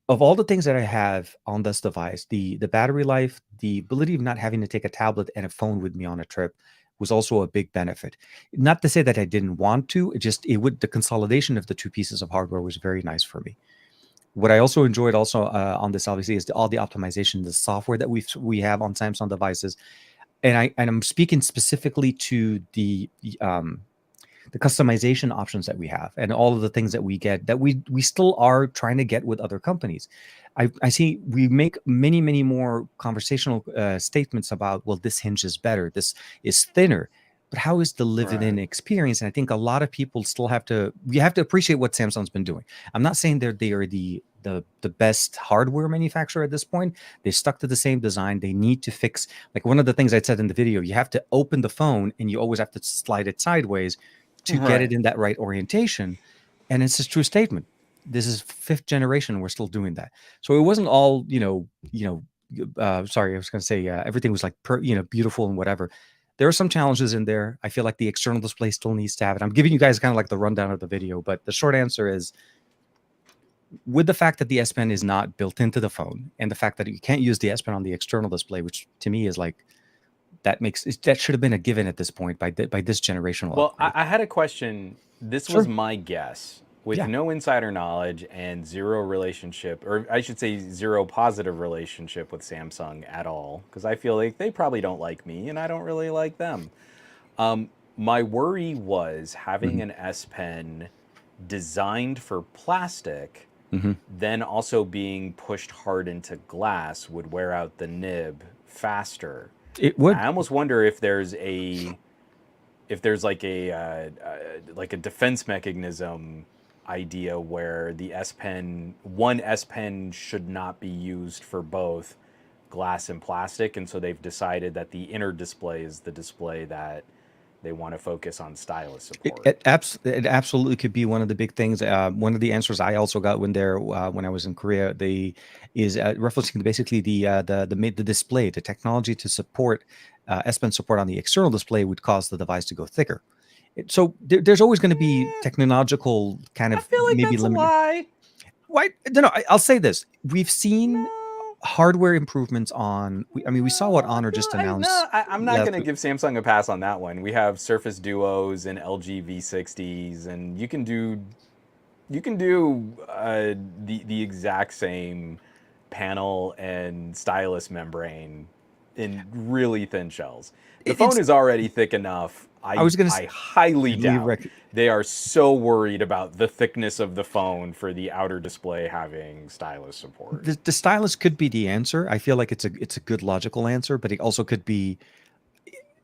Of all the things that I have on this device, the battery life, the ability of not having to take a tablet and a phone with me on a trip was also a big benefit. Not to say that I didn't want to, the consolidation of the two pieces of hardware was very nice for me. What I also enjoyed on this obviously is all the optimization, the software that we have on Samsung devices, and I'm speaking specifically to the customization options that we have and all of the things that we get that we still are trying to get with other companies. I see we make many more conversational statements about, well, this hinge is better, this is thinner, but how is the live-in Right. experience? And I think a lot of people still have to, you have to appreciate what Samsung's been doing. I'm not saying they are the best hardware manufacturer at this point. They stuck to the same design. They need to fix, like one of the things I said in the video, you have to open the phone and you always have to slide it sideways to get it Right. in that right orientation. And it's a true statement. This is fifth generation. We're still doing that. So it wasn't all, sorry, I was going to say everything was like, beautiful and whatever. There are some challenges in there. I feel like the external display still needs to have it. I'm giving you guys kind of like the rundown of the video, but the short answer is, with the fact that the S Pen is not built into the phone and the fact that you can't use the S Pen on the external display, which to me is like, that should have been a given at this point by this generational Well, upgrade. I had a question. This was Sure. my guess. With Yeah. no insider knowledge and zero relationship, or I should say zero positive relationship with Samsung at all, because I feel like they probably don't like me and I don't really like them. My worry was having Mhm. an S Pen designed for plastic, Mhm. then also being pushed hard into glass would wear out the nib faster. It And would. I almost wonder if there's like a defense mechanism idea where the one S Pen should not be used for both glass and plastic, and so they've decided that the inner display is the display that they want to focus on stylus support. It absolutely could be one of the big things. One of the answers I also got when I was in Korea, is referencing basically the display, the technology to support S Pen support on the external display would cause the device to go thicker. So there's always going to be Eh, technological kind I of feel like maybe that's a limited. lie. Why? No, I'll say this: we've seen No. hardware improvements on. I mean, we saw what No, I Honor feel just I announced no, I'm not last gonna week. give Samsung a pass on that one. We have Surface Duos and LG V60s, and you can do the exact same panel and stylus membrane in really thin shells. The phone It's. is already thick enough. I was going to I highly highly doubt they are so worried about the thickness of the phone for the outer display having stylus support. the stylus could be the answer. I feel like it's a good logical answer, but it also could be,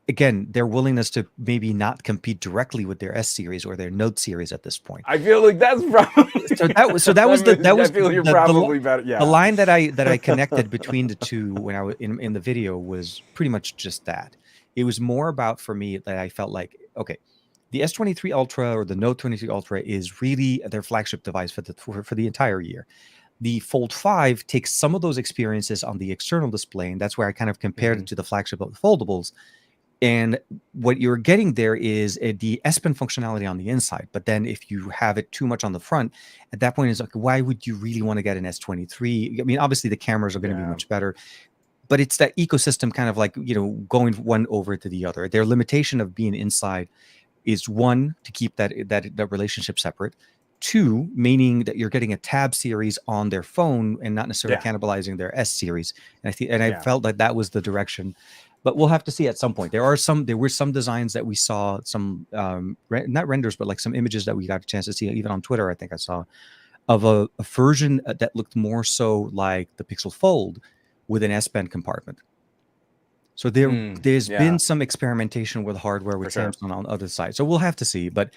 again, their willingness to maybe not compete directly with their S series or their Note series at this point. I feel like that's So probably that was I feel you're probably better. the Yeah. line that I connected between the two when I was in the video was pretty much just that. It was more about, for me, that I felt like, okay, the S23 Ultra or the Note 23 Ultra is really their flagship device for the entire year. The Fold 5 takes some of those experiences on the external display, and that's where I kind of compared Hmm. it to the flagship of the foldables. And what you're getting there is the S Pen functionality on the inside. But then if you have it too much on the front, at that point, it's like, why would you really want to get an S23? I mean, obviously the cameras are going to be Yeah. much better, but it's that ecosystem kind of like, going one over to the other. Their limitation of being inside is, one, to keep that relationship separate. Two, meaning that you're getting a tab series on their phone and not necessarily Yeah. cannibalizing their S series. And I Yeah. felt like that was the direction. But we'll have to see at some point. There were some designs that we saw, some not renders, but like some images that we got a chance to see, even on Twitter. I think I saw of a version that looked more so like the Pixel Fold with an S Pen compartment. So there's been Yeah. some experimentation with hardware with For sure. Samsung on the other side. So we'll have to see. But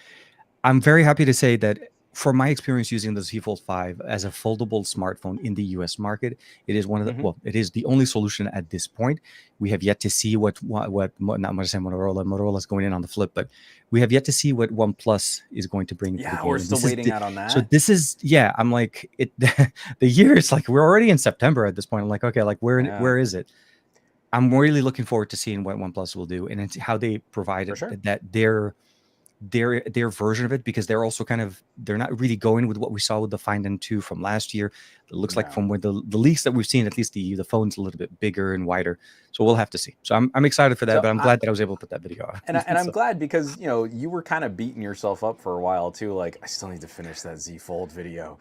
I'm very happy to say that from my experience using the Z Fold 5 as a foldable smartphone in the US market, it is Hmm. it is the only solution at this point. We have yet to see what not much saying Motorola's going in on the flip, but we have yet to see what OnePlus is going to bring to the Yeah, game. we're And still waiting out on that. I'm like, it the year is like, we're already in September at this point. I'm like, okay, like Yeah, where is it? I'm really looking forward to seeing what OnePlus will do and it's how they provide for sure. that their version of it, because they're not really going with what we saw with the Find N2 from last year. It looks like No. from the leaks that we've seen, at least the phone's a little bit bigger and wider. So we'll have to see. So I'm excited for that, So but I'm glad that I was able to put that video out. and I'm So, glad because you were kind of beating yourself up for a while too. Like I still need to finish that Z Fold video.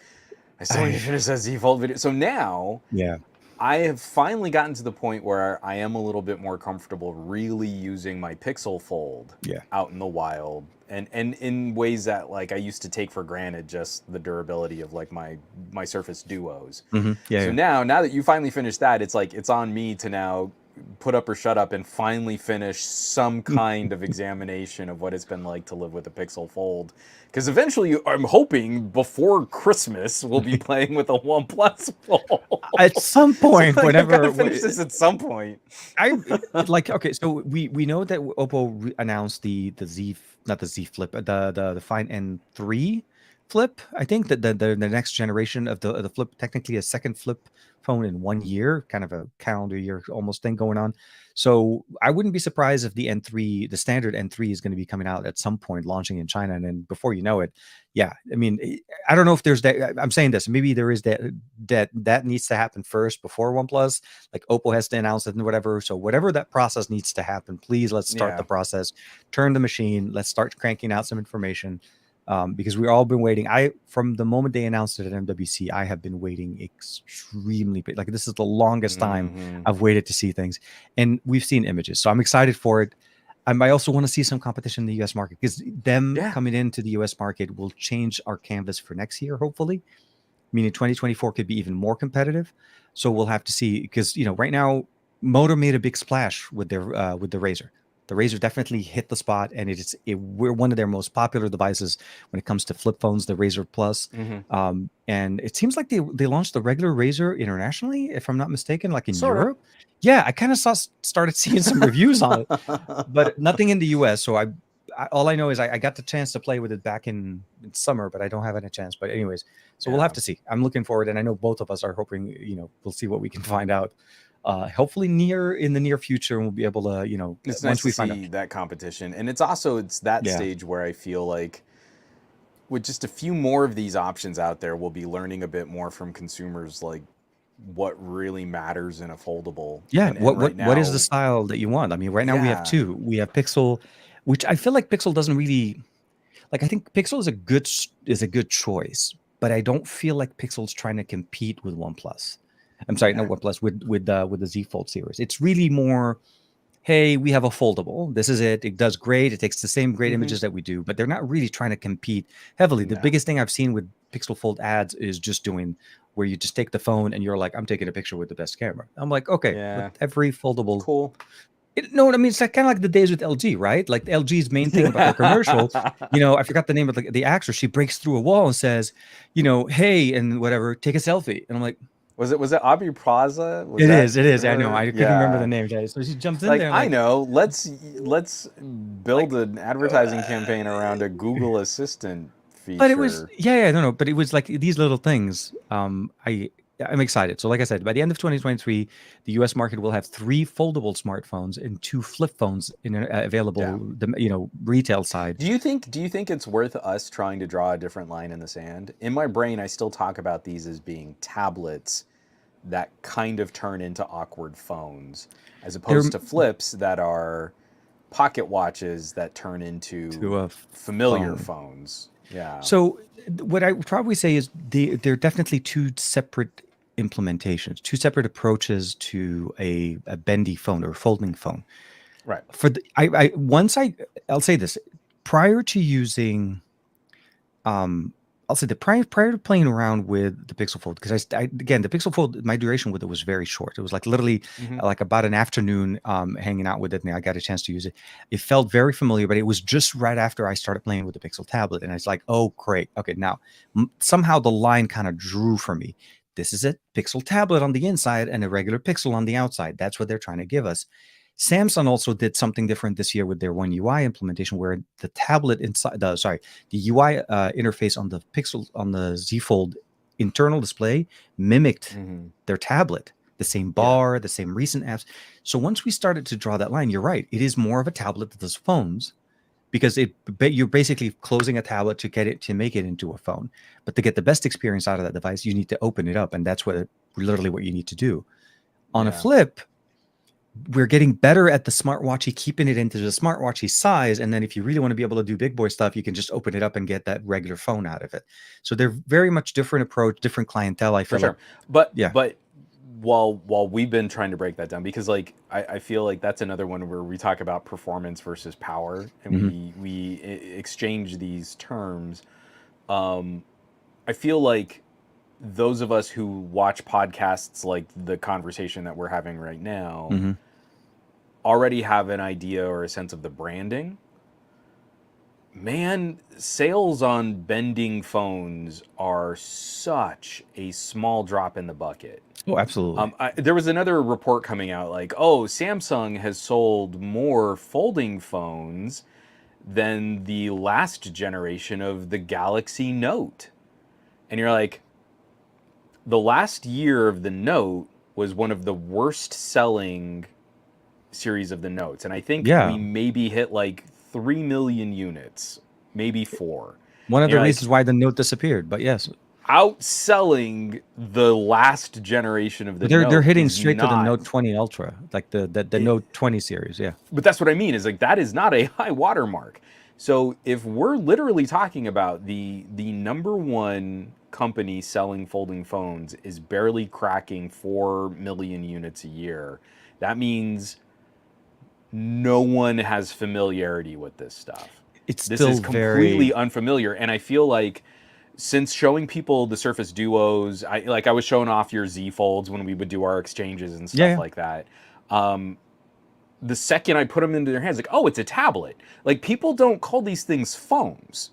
I still need to finish that Z Fold video. So now yeah. I have finally gotten to the point where I am a little bit more comfortable really using my Pixel Fold Yeah. out in the wild and in ways that like I used to take for granted, just the durability of like my Surface Duos. Yeah. So now that you finally finished that, it's like it's on me to now put up or shut up and finally finish some kind of examination of what it's been like to live with a Pixel Fold. Because eventually, I'm hoping before Christmas, we'll be playing with a OnePlus Fold. At some So point, like, I've got whenever to finish this at some point. I like okay, so we know that Oppo announced the Z, not the Z Flip, the Find N3 Flip. I think that the next generation of the Flip, technically a second flip phone in 1 year, kind of a calendar year almost thing going on. So I wouldn't be surprised if the N3, the standard N3, is going to be coming out at some point, launching in China, and then before you know it, yeah. I mean, I don't know if there's that. I'm saying this. Maybe there is that needs to happen first before OnePlus. Like Oppo has to announce it and whatever. So whatever that process needs to happen, please let's start the process. Turn the machine. Let's start cranking out some information. Because we've all been waiting. From the moment they announced it at MWC, I have been waiting extremely. Like this is the longest time I've waited to see things, and we've seen images. So I'm excited for it. I also want to see some competition in the U.S. market, because them coming into the U.S. market will change our canvas for next year, hopefully. Meaning 2024 could be even more competitive. So we'll have to see, because right now Moto made a big splash with the Razr. The Razr definitely hit the spot, and we're one of their most popular devices when it comes to flip phones, the Razr Plus. And it seems like they launched the regular Razr internationally, if I'm not mistaken, like in Europe. Yeah, I kind of started seeing some reviews on it, but nothing in the US. So all I know is I got the chance to play with it back in summer, but I don't have any chance. But anyways, so we'll have to see. I'm looking forward, and I know both of us are hoping, we'll see what we can find out. Hopefully in the near future, and we'll be able to, it's once nice we to find see out that competition. And it's that stage where I feel like with just a few more of these options out there, we'll be learning a bit more from consumers, like what really matters in a foldable. Yeah, And what right what is the now, style that you want? I mean, right now we have two. We have Pixel, which I feel like Pixel doesn't really like. I think Pixel is a good choice, but I don't feel like Pixel's trying to compete with OnePlus. I'm sorry, not OnePlus, with the Z Fold series. It's really more, hey, we have a foldable. This is it. It does great. It takes the same great images that we do, but they're not really trying to compete heavily. The biggest thing I've seen with Pixel Fold ads is just doing where you just take the phone and you're like, I'm taking a picture with the best camera. I'm like, okay, but every foldable. Cool. No, I mean, it's like, kind of like the days with LG, right? Like LG's main thing about their commercial, I forgot the name of the actress. She breaks through a wall and says, hey, and whatever, take a selfie. And I'm like, was it Aubrey Plaza? It is. I know. I couldn't remember the name, guys. So she jumps in there. I know. Let's build an advertising campaign around a Google Assistant feature. But it was no. But it was like these little things. I'm excited. So like I said, by the end of 2023, the U.S. market will have 3 foldable smartphones and 2 flip phones available. The retail side. Do you think it's worth us trying to draw a different line in the sand? In my brain, I still talk about these as being tablets that kind of turn into awkward phones, as opposed to flips that are pocket watches that turn into familiar phones. Yeah. So what I would probably say is they're definitely 2 separate implementations, 2 separate approaches to a bendy phone or a folding phone. Right. I'll say this, prior to using, I'll say prior to playing around with the Pixel Fold, because again, the Pixel Fold, my duration with it was very short. It was like literally like about an afternoon hanging out with it, and I got a chance to use it. It felt very familiar, but it was just right after I started playing with the Pixel tablet, and I was like, oh, great. Okay, now somehow the line kind of drew for me. This is a Pixel tablet on the inside and a regular Pixel on the outside. That's what they're trying to give us. Samsung also did something different this year with their One UI implementation, where the tablet inside the UI interface on the Pixel, on the Z Fold internal display mimicked their tablet, the same bar, the same recent apps. So once we started to draw that line, you're right, it is more of a tablet that does phones, because you're basically closing a tablet to make it into a phone. But to get the best experience out of that device, you need to open it up, and that's literally what you need to do. On a flip, we're getting better at the smartwatchy, keeping it into the smartwatchy size. And then if you really want to be able to do big boy stuff, you can just open it up and get that regular phone out of it. So they're very much different approach, different clientele, I feel. For sure. But while we've been trying to break that down, because like I feel like that's another one where we talk about performance versus power, and we exchange these terms. I feel like those of us who watch podcasts like the conversation that we're having right now already have an idea or a sense of the branding, man, sales on bending phones are such a small drop in the bucket. Oh, absolutely. There was another report coming out like, oh, Samsung has sold more folding phones than the last generation of the Galaxy Note. And you're like, the last year of the Note was one of the worst selling series of the Notes. And I think we Yeah. maybe hit like 3 million units, maybe 4. One of And the you're like, reasons why the Note disappeared, but yes, outselling the last generation of the they're Note hitting is straight to the not. Note 20 Ultra, like the It, Note 20 series. Yeah. but that's what I mean is like that is not a high watermark. So if we're literally talking about the number one company selling folding phones is barely cracking 4 million units a year, that means no one has familiarity with this stuff. It's This still is completely very unfamiliar, and I feel like since showing people the Surface Duos, I was showing off your ZFolds when we would do our exchanges and stuff yeah. like that. The second I put them into their hands, like, oh, it's a tablet. Like people don't call these things phones.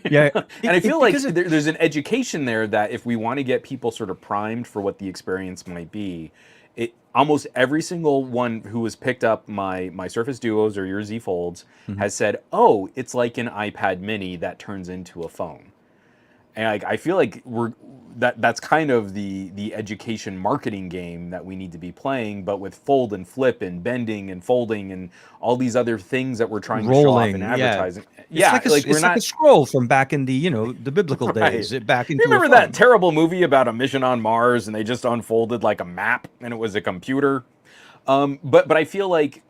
Yeah. And I feel like Because there's an education there that if we want to get people sort of primed for what the experience might be, it almost every single one who has picked up my Surface Duos or your Z Folds Mhm. has said, "Oh, it's like an iPad Mini that turns into a phone." And I feel like that's kind of the education marketing game that we need to be playing, but with fold and flip and bending and folding and all these other things that we're trying to show off in rolling, yeah. advertising. Yeah, like we're It's like a not scroll from back in the the biblical right. days, back You into a remember that phone. terrible movie about a mission on Mars and they just unfolded like a map and it was a computer? But I feel like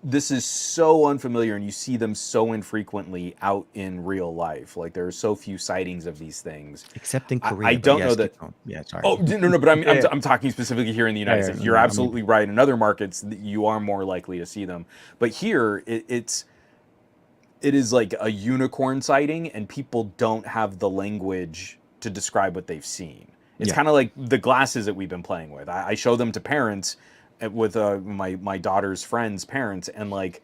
this is so unfamiliar and you see them so infrequently out in real life. Like there are so few sightings of these things. Except in I Korea, but don't know yes, that. keep going. Yeah, sorry. Oh no, but Yeah, yeah, I'm talking specifically here in the yeah, United yeah, States. no, You're no, I'm with absolutely right. In other markets, you are more likely to see them, but here it is like a unicorn sighting, and people don't have the language to describe what they've seen. It's yeah. kind of like the glasses that we've been playing with. I show them to parents with my daughter's friends' parents, and like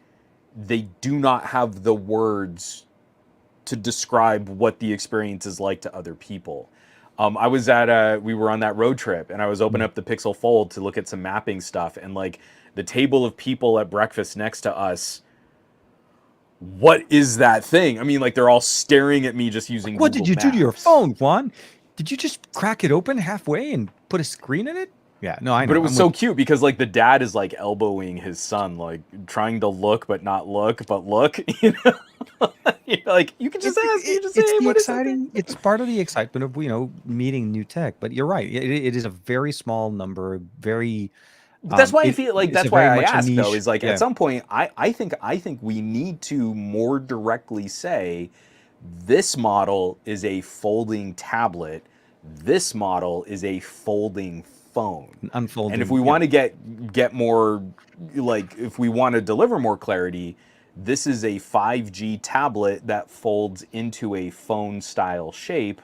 they do not have the words to describe what the experience is like to other people. I was we were on that road trip and I was opening Mm. up the Pixel Fold to look at some mapping stuff, and like the table of people at breakfast next to us, what is that thing? I mean, like they're all staring at me just using What did Google you do to your Maps. phone, Juan? Did you just crack it open halfway and put a screen in it? Yeah, no, I But know. it was I'm so with cute because like the dad is like elbowing his son, like trying to look but not look, but look. You know, you're like you can just ask, you just say, it's hey, the what is that thing? exciting. It's part of the excitement of meeting new tech. But you're right. It is a very small number. Very But that's why I it feel like it's a that's why very I much a ask though, niche. is like at Yeah, some point I think we need to more directly say this model is a folding tablet, this model is a folding phone. And if unfolding. we Yeah, want to get more, like if we want to deliver more clarity, this is a 5G tablet that folds into a phone style shape.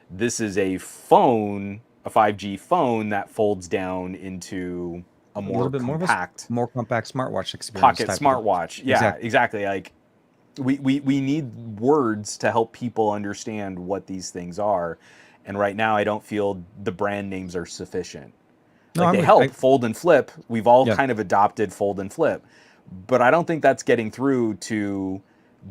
This is a phone, a 5G phone that folds down into a a little more bit more of compact more compact smartwatch experience pocket type of device. smartwatch. Yeah, Exactly. exactly. Like we need words to help people understand what these things are. And right now I don't feel the brand names are sufficient. No, Like I'm they with. help, fold and flip. We've all Yeah. kind of adopted fold and flip. But I don't think that's getting through to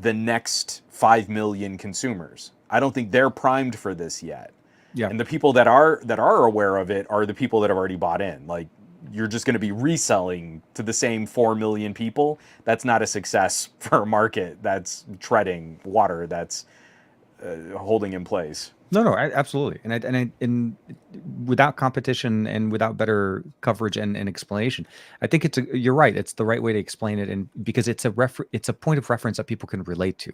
the next 5 million consumers. I don't think they're primed for this yet. Yeah. And the people that are aware of it are the people that have already bought in. Like you're just going to be reselling to the same 4 million people. That's not a success for a market that's treading water, that's holding in place. No, no, absolutely. And without competition and without better coverage and explanation, I think you're right. It's the right way to explain it, and because it's a point of reference that people can relate to.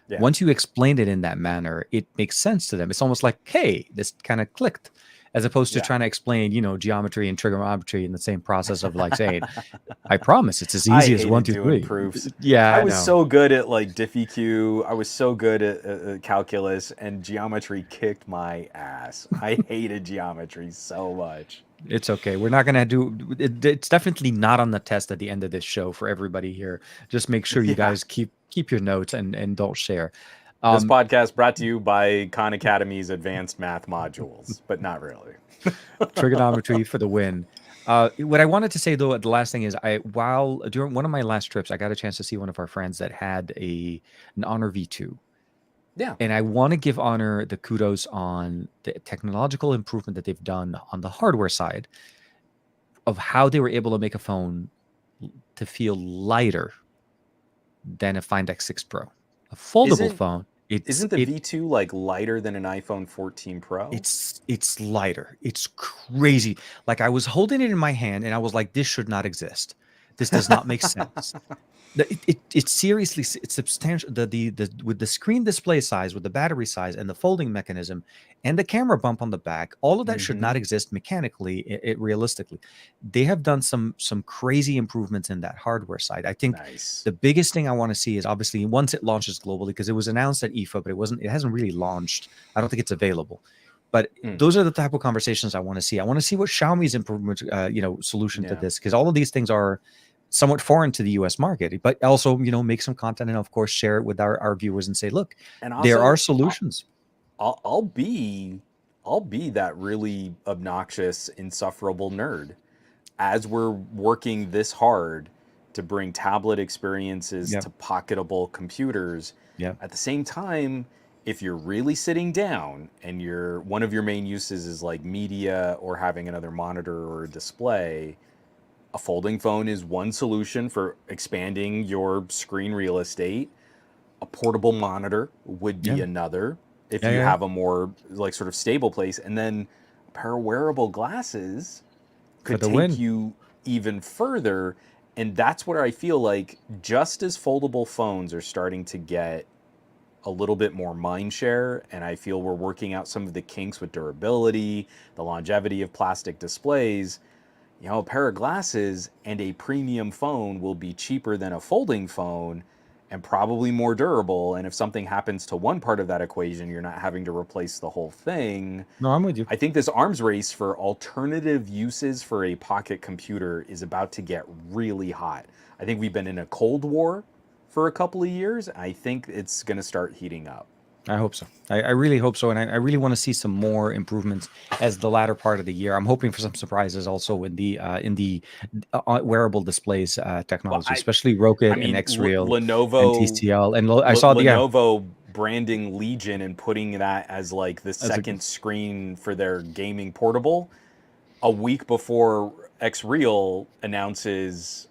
Yeah. Once you explain it in that manner, it makes sense to them. It's almost like, hey, this kind of clicked. as opposed to Yeah. trying to explain, geometry and trigonometry in the same process of like saying, I promise it's as I easy as one, hated two, doing three. proofs. Yeah, I I was know. so good at like diffie-q. I was so good at calculus, and geometry kicked my ass. I hated geometry so much. It's okay. We're not gonna do it. It's definitely not on the test at the end of this show for everybody here. Just make sure you Yeah. guys keep your notes and don't share. This Um, podcast brought to you by Khan Academy's advanced math modules, but not really. Trigonometry for the win. What I wanted to say though, the last thing is, while during one of my last trips, I got a chance to see one of our friends that had an Honor V2, Yeah. and I want to give Honor the kudos on the technological improvement that they've done on the hardware side of how they were able to make a phone to feel lighter than a Find X6 Pro, a foldable Isn't phone. isn't the V2 like lighter than an iPhone 14 Pro? It's lighter. It's crazy. Like I was holding it in my hand and I was like, this should not exist. This does not make sense. It seriously, it's substantial. The with the screen display size, with the battery size, and the folding mechanism, and the camera bump on the back, all of that should Mm-hmm. not exist mechanically. Realistically, they have done some crazy improvements in that hardware side. I think Nice. the biggest thing I want to see is obviously once it launches globally, because it was announced at IFA, but it hasn't really launched. I don't think it's available. But Mm. those are the type of conversations I want to see. I want to see what Xiaomi's improvement, solution to Yeah. this, because all of these things are somewhat foreign to the US market, but also, make some content and of course share it with our viewers and say, look, And there are also, solutions. I'll be that really obnoxious, insufferable nerd as we're working this hard to bring tablet experiences Yeah. to pocketable computers. Yeah. At the same time, if you're really sitting down and one of your main uses is like media or having another monitor or a display, a folding phone is one solution for expanding your screen real estate. A portable monitor would be Yeah. another if Yeah. you Yeah. have a more like sort of stable place. And then a pair of wearable glasses For could the take win. you even further. And that's where I feel like just as foldable phones are starting to get a little bit more mind share, and I feel we're working out some of the kinks with durability, the longevity of plastic displays, a pair of glasses and a premium phone will be cheaper than a folding phone and probably more durable. And if something happens to one part of that equation, you're not having to replace the whole thing. No, I'm with you. I think this arms race for alternative uses for a pocket computer is about to get really hot. I think we've been in a Cold War for a couple of years. I think it's going to start heating up. I hope so. I really hope so. And I really want to see some more improvements as the latter part of the year. I'm hoping for some surprises also in the wearable displays Well, technology, especially Rocket and X-Real and Lenovo TCL. And I saw Lenovo branding Legion and putting that as like the as a, second screen for their gaming portable a week before X-Real announces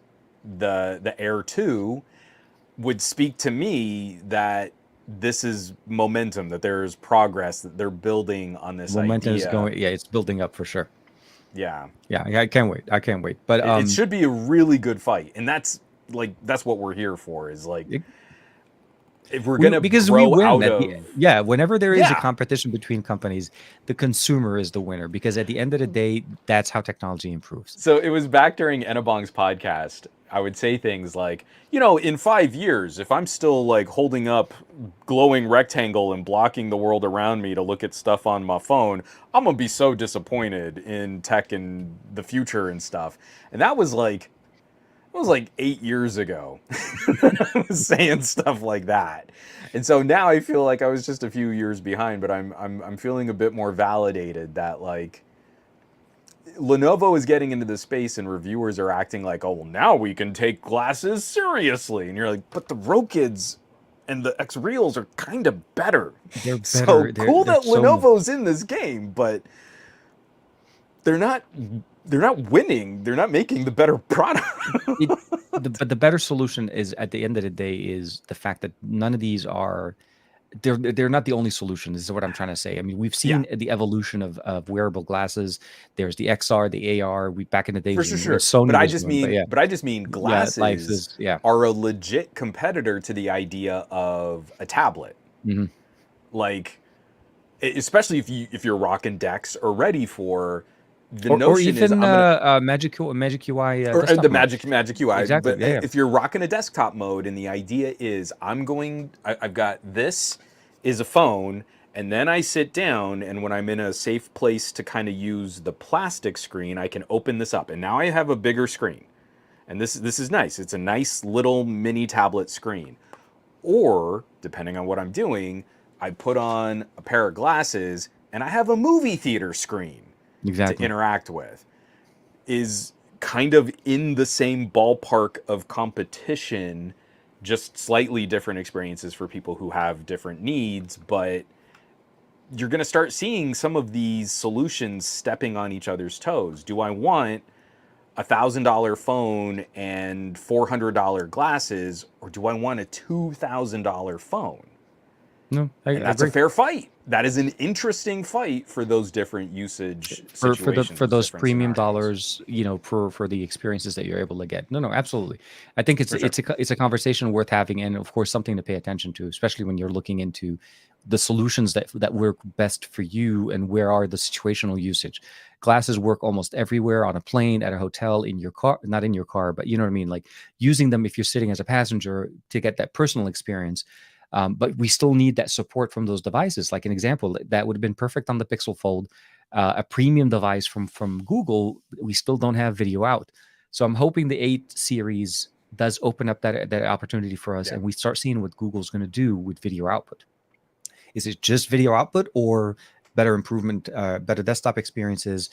the Air 2 would speak to me that this is momentum, that there's progress, that they're building on this momentum is idea. going. Yeah, it's building up for sure. Yeah. Yeah, I can't wait. I can't wait. But It should be a really good fight. And that's what we're here for, is like, if we're gonna because we grow win out at of whenever there is a Yeah. competition between companies, the consumer is the winner, because at the end of the day, that's how technology improves. So it was back during Enabong's podcast. I would say things like, in 5 years, if I'm still like holding up glowing rectangle and blocking the world around me to look at stuff on my phone, I'm gonna be so disappointed in tech and the future and stuff. And that was like, it was like 8 years ago. I was saying stuff like that. And so now I feel like I was just a few years behind, but I'm feeling a bit more validated that like Lenovo is getting into the space and reviewers are acting like, oh, well, now we can take glasses seriously. And you're like, but the Rokids and the X-Reals are kind of better. They're So better. cool They're that so Lenovo's in this game, but they're not winning. They're not making the better product. but the better solution is, at the end of the day, is the fact that none of these are they're not the only solution. This is what I'm trying to say. I mean, we've seen the evolution of wearable glasses. There's the XR, the AR. We back in the days For sure, when sure. Sony But I was just doing, mean, life glasses is are a legit competitor to the idea of a tablet. Mhm. Like, especially if you're rocking decks or ready for. The or notion is even I'm gonna Magic UI or desktop the mode. Magic UI. Exactly. But Yeah, yeah. if you're rocking a desktop mode, and the idea is I've got this is a phone, and then I sit down, and when I'm in a safe place to kind of use the plastic screen, I can open this up, and now I have a bigger screen, and this is nice. It's a nice little mini tablet screen. Or depending on what I'm doing, I put on a pair of glasses, and I have a movie theater screen to Exactly. interact with. Is kind of in the same ballpark of competition, just slightly different experiences for people who have different needs. But you're going to start seeing some of these solutions stepping on each other's toes. Do I want $1,000 phone and $400 glasses, or do I want a $2,000 phone? No, I And that's a agree. fair fight. That is an interesting fight for those different usage situations, For those those different premium scenarios. dollars, for the experiences that you're able to get. No, no, absolutely. I think For sure. it's a conversation worth having, and of course something to pay attention to, especially when you're looking into the solutions that work best for you and where are the situational usage. Glasses work almost everywhere, on a plane, at a hotel, in your car, not in your car, but you know what I mean, like using them if you're sitting as a passenger to get that personal experience. But we still need that support from those devices. Like an example, that would have been perfect on the Pixel Fold, a premium device from Google. We still don't have video out, so I'm hoping the 8 series does open up that opportunity for us, Yeah. and we start seeing what Google's going to do with video output. Is it just video output, or better improvement, better desktop experiences,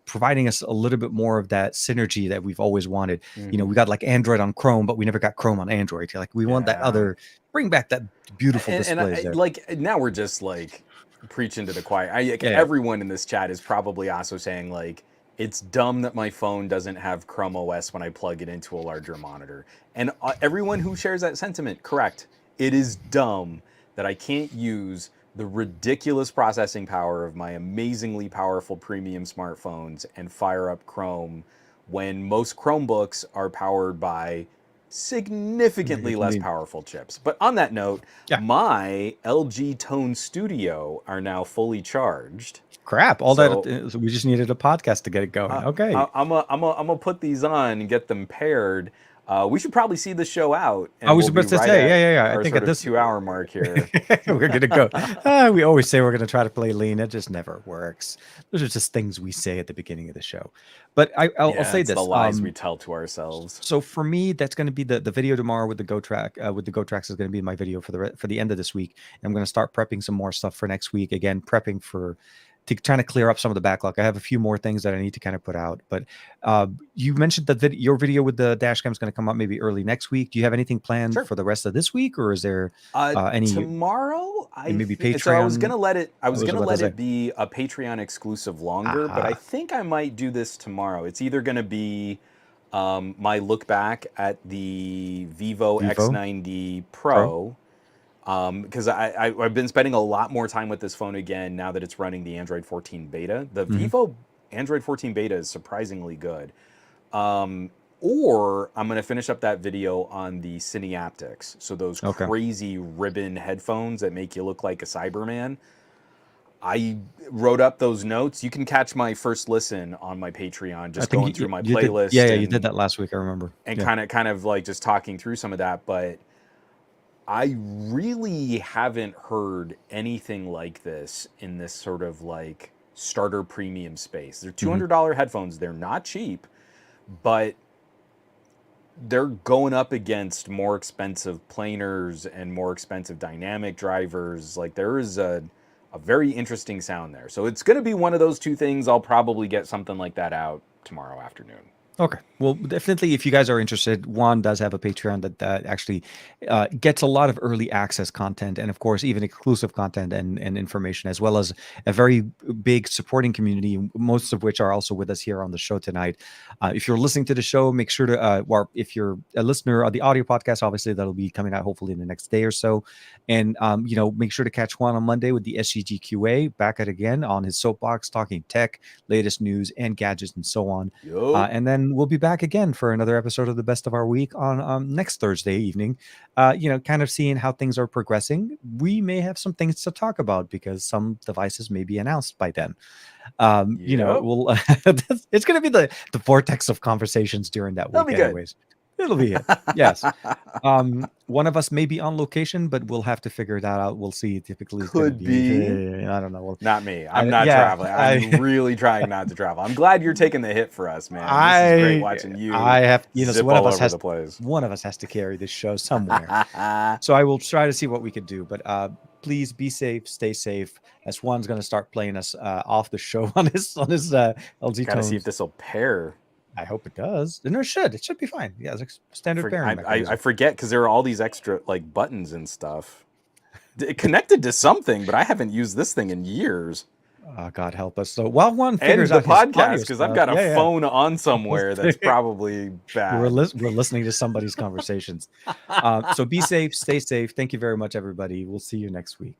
providing us a little bit more of that synergy that we've always wanted. Mm-hmm. We got like Android on Chrome, but we never got Chrome on Android. Like we want that Yeah. other, bring back that beautiful And displays there. like now we're just like preaching to the choir. Yeah, Everyone in this chat is probably also saying like it's dumb that my phone doesn't have Chrome OS when I plug it into a larger monitor. And everyone who shares that sentiment, correct. It is dumb that I can't use the ridiculous processing power of my amazingly powerful premium smartphones and fire up Chrome when most Chromebooks are powered by significantly less indeed. powerful chips. But on that note, Yeah. my LG Tone Studio are now fully charged. Crap. All So that, we just needed a podcast to get it going. Okay. I'm gonna put these on and get them paired. We should probably see the show out, I and was we'll be about to right say, at yeah. I our think sort at of this 2 hour mark here. we're gonna go. We always say we're gonna try to play lean. It just never works. Those are just things we say at the beginning of the show. But I'll Yeah, say it's the this. lies we tell to ourselves. So for me, that's going to be the video tomorrow with the Gotrax. With the Gotrax is going to be my video for the end of this week. I'm going to start prepping some more stuff for next week. Again, prepping to trying to clear up some of the backlog. I have a few more things that I need to kind of put out. But you mentioned that your video with the dash cam is going to come out maybe early next week. Do you have anything planned Sure. for the rest of this week, or is there any Tomorrow, maybe so I was Patreon? gonna let it. I I was was gonna about to let say. it be a Patreon exclusive longer, but I Aha. think I might do this tomorrow. It's either gonna be my look back at the Vivo Vivo X90 Pro. Pro, because I've been spending a lot more time with this phone again now that it's running the Android 14 beta. The Mhm. Vivo Android 14 beta is surprisingly good. Um, or I'm going to finish up that video on the Cineaptics. So those Okay. crazy ribbon headphones that make you look like a Cyberman. I wrote up those notes. You can catch my first listen on my Patreon, I just think going through my you did. Yeah, playlist yeah, you did that last week. I remember. and Yeah. kind of like just talking through some of that. But I really haven't heard anything like this in this sort of like starter premium space. They're Mhm. $200 headphones. They're not cheap, but they're going up against more expensive planers and more expensive dynamic drivers. Like there is a very interesting sound there. So it's going to be one of those two things. I'll probably get something like that out tomorrow afternoon. Okay. Well, definitely, if you guys are interested, Juan does have a Patreon that actually gets a lot of early access content, and of course, even exclusive content and information, as well as a very big supporting community, most of which are also with us here on the show tonight. If you're listening to the show, make sure to, or if you're a listener of the audio podcast, obviously that'll be coming out hopefully in the next day or so. And, make sure to catch Juan on Monday with the SGGQA, back at again on his soapbox, talking tech, latest news and gadgets and so on. Yo. And then then we'll be back again for another episode of the Best of Our Week on next Thursday evening. Kind of seeing how things are progressing. We may have some things to talk about because some devices may be announced by then. We'll it's going to be the vortex of conversations during that That'll week, be good. anyways. It'll be it. Yes. One of us may be on location, but we'll have to figure that out. We'll see. Typically, it's Could be. I don't know. Not me. I'm not traveling. I'm really trying not to travel. I'm glad you're taking the hit for us, man. This is great watching you. I have, zip so one all of us over has the place. one of us has to carry this show somewhere. So I will try to see what we could do. But please be safe, stay safe. As Juan's going to start playing us off the show on his LG Gotta tones. see if this will pair. I hope it does. No, it should. It should be fine. Yeah, it's like standard pairing mechanism. I forget because there are all these extra like buttons and stuff. It connected to something, but I haven't used this thing in years. God help us. So while Juan figures and the out podcast, because I've got a phone on somewhere that's probably bad. We're listening to somebody's conversations. So be safe, stay safe. Thank you very much, everybody. We'll see you next week.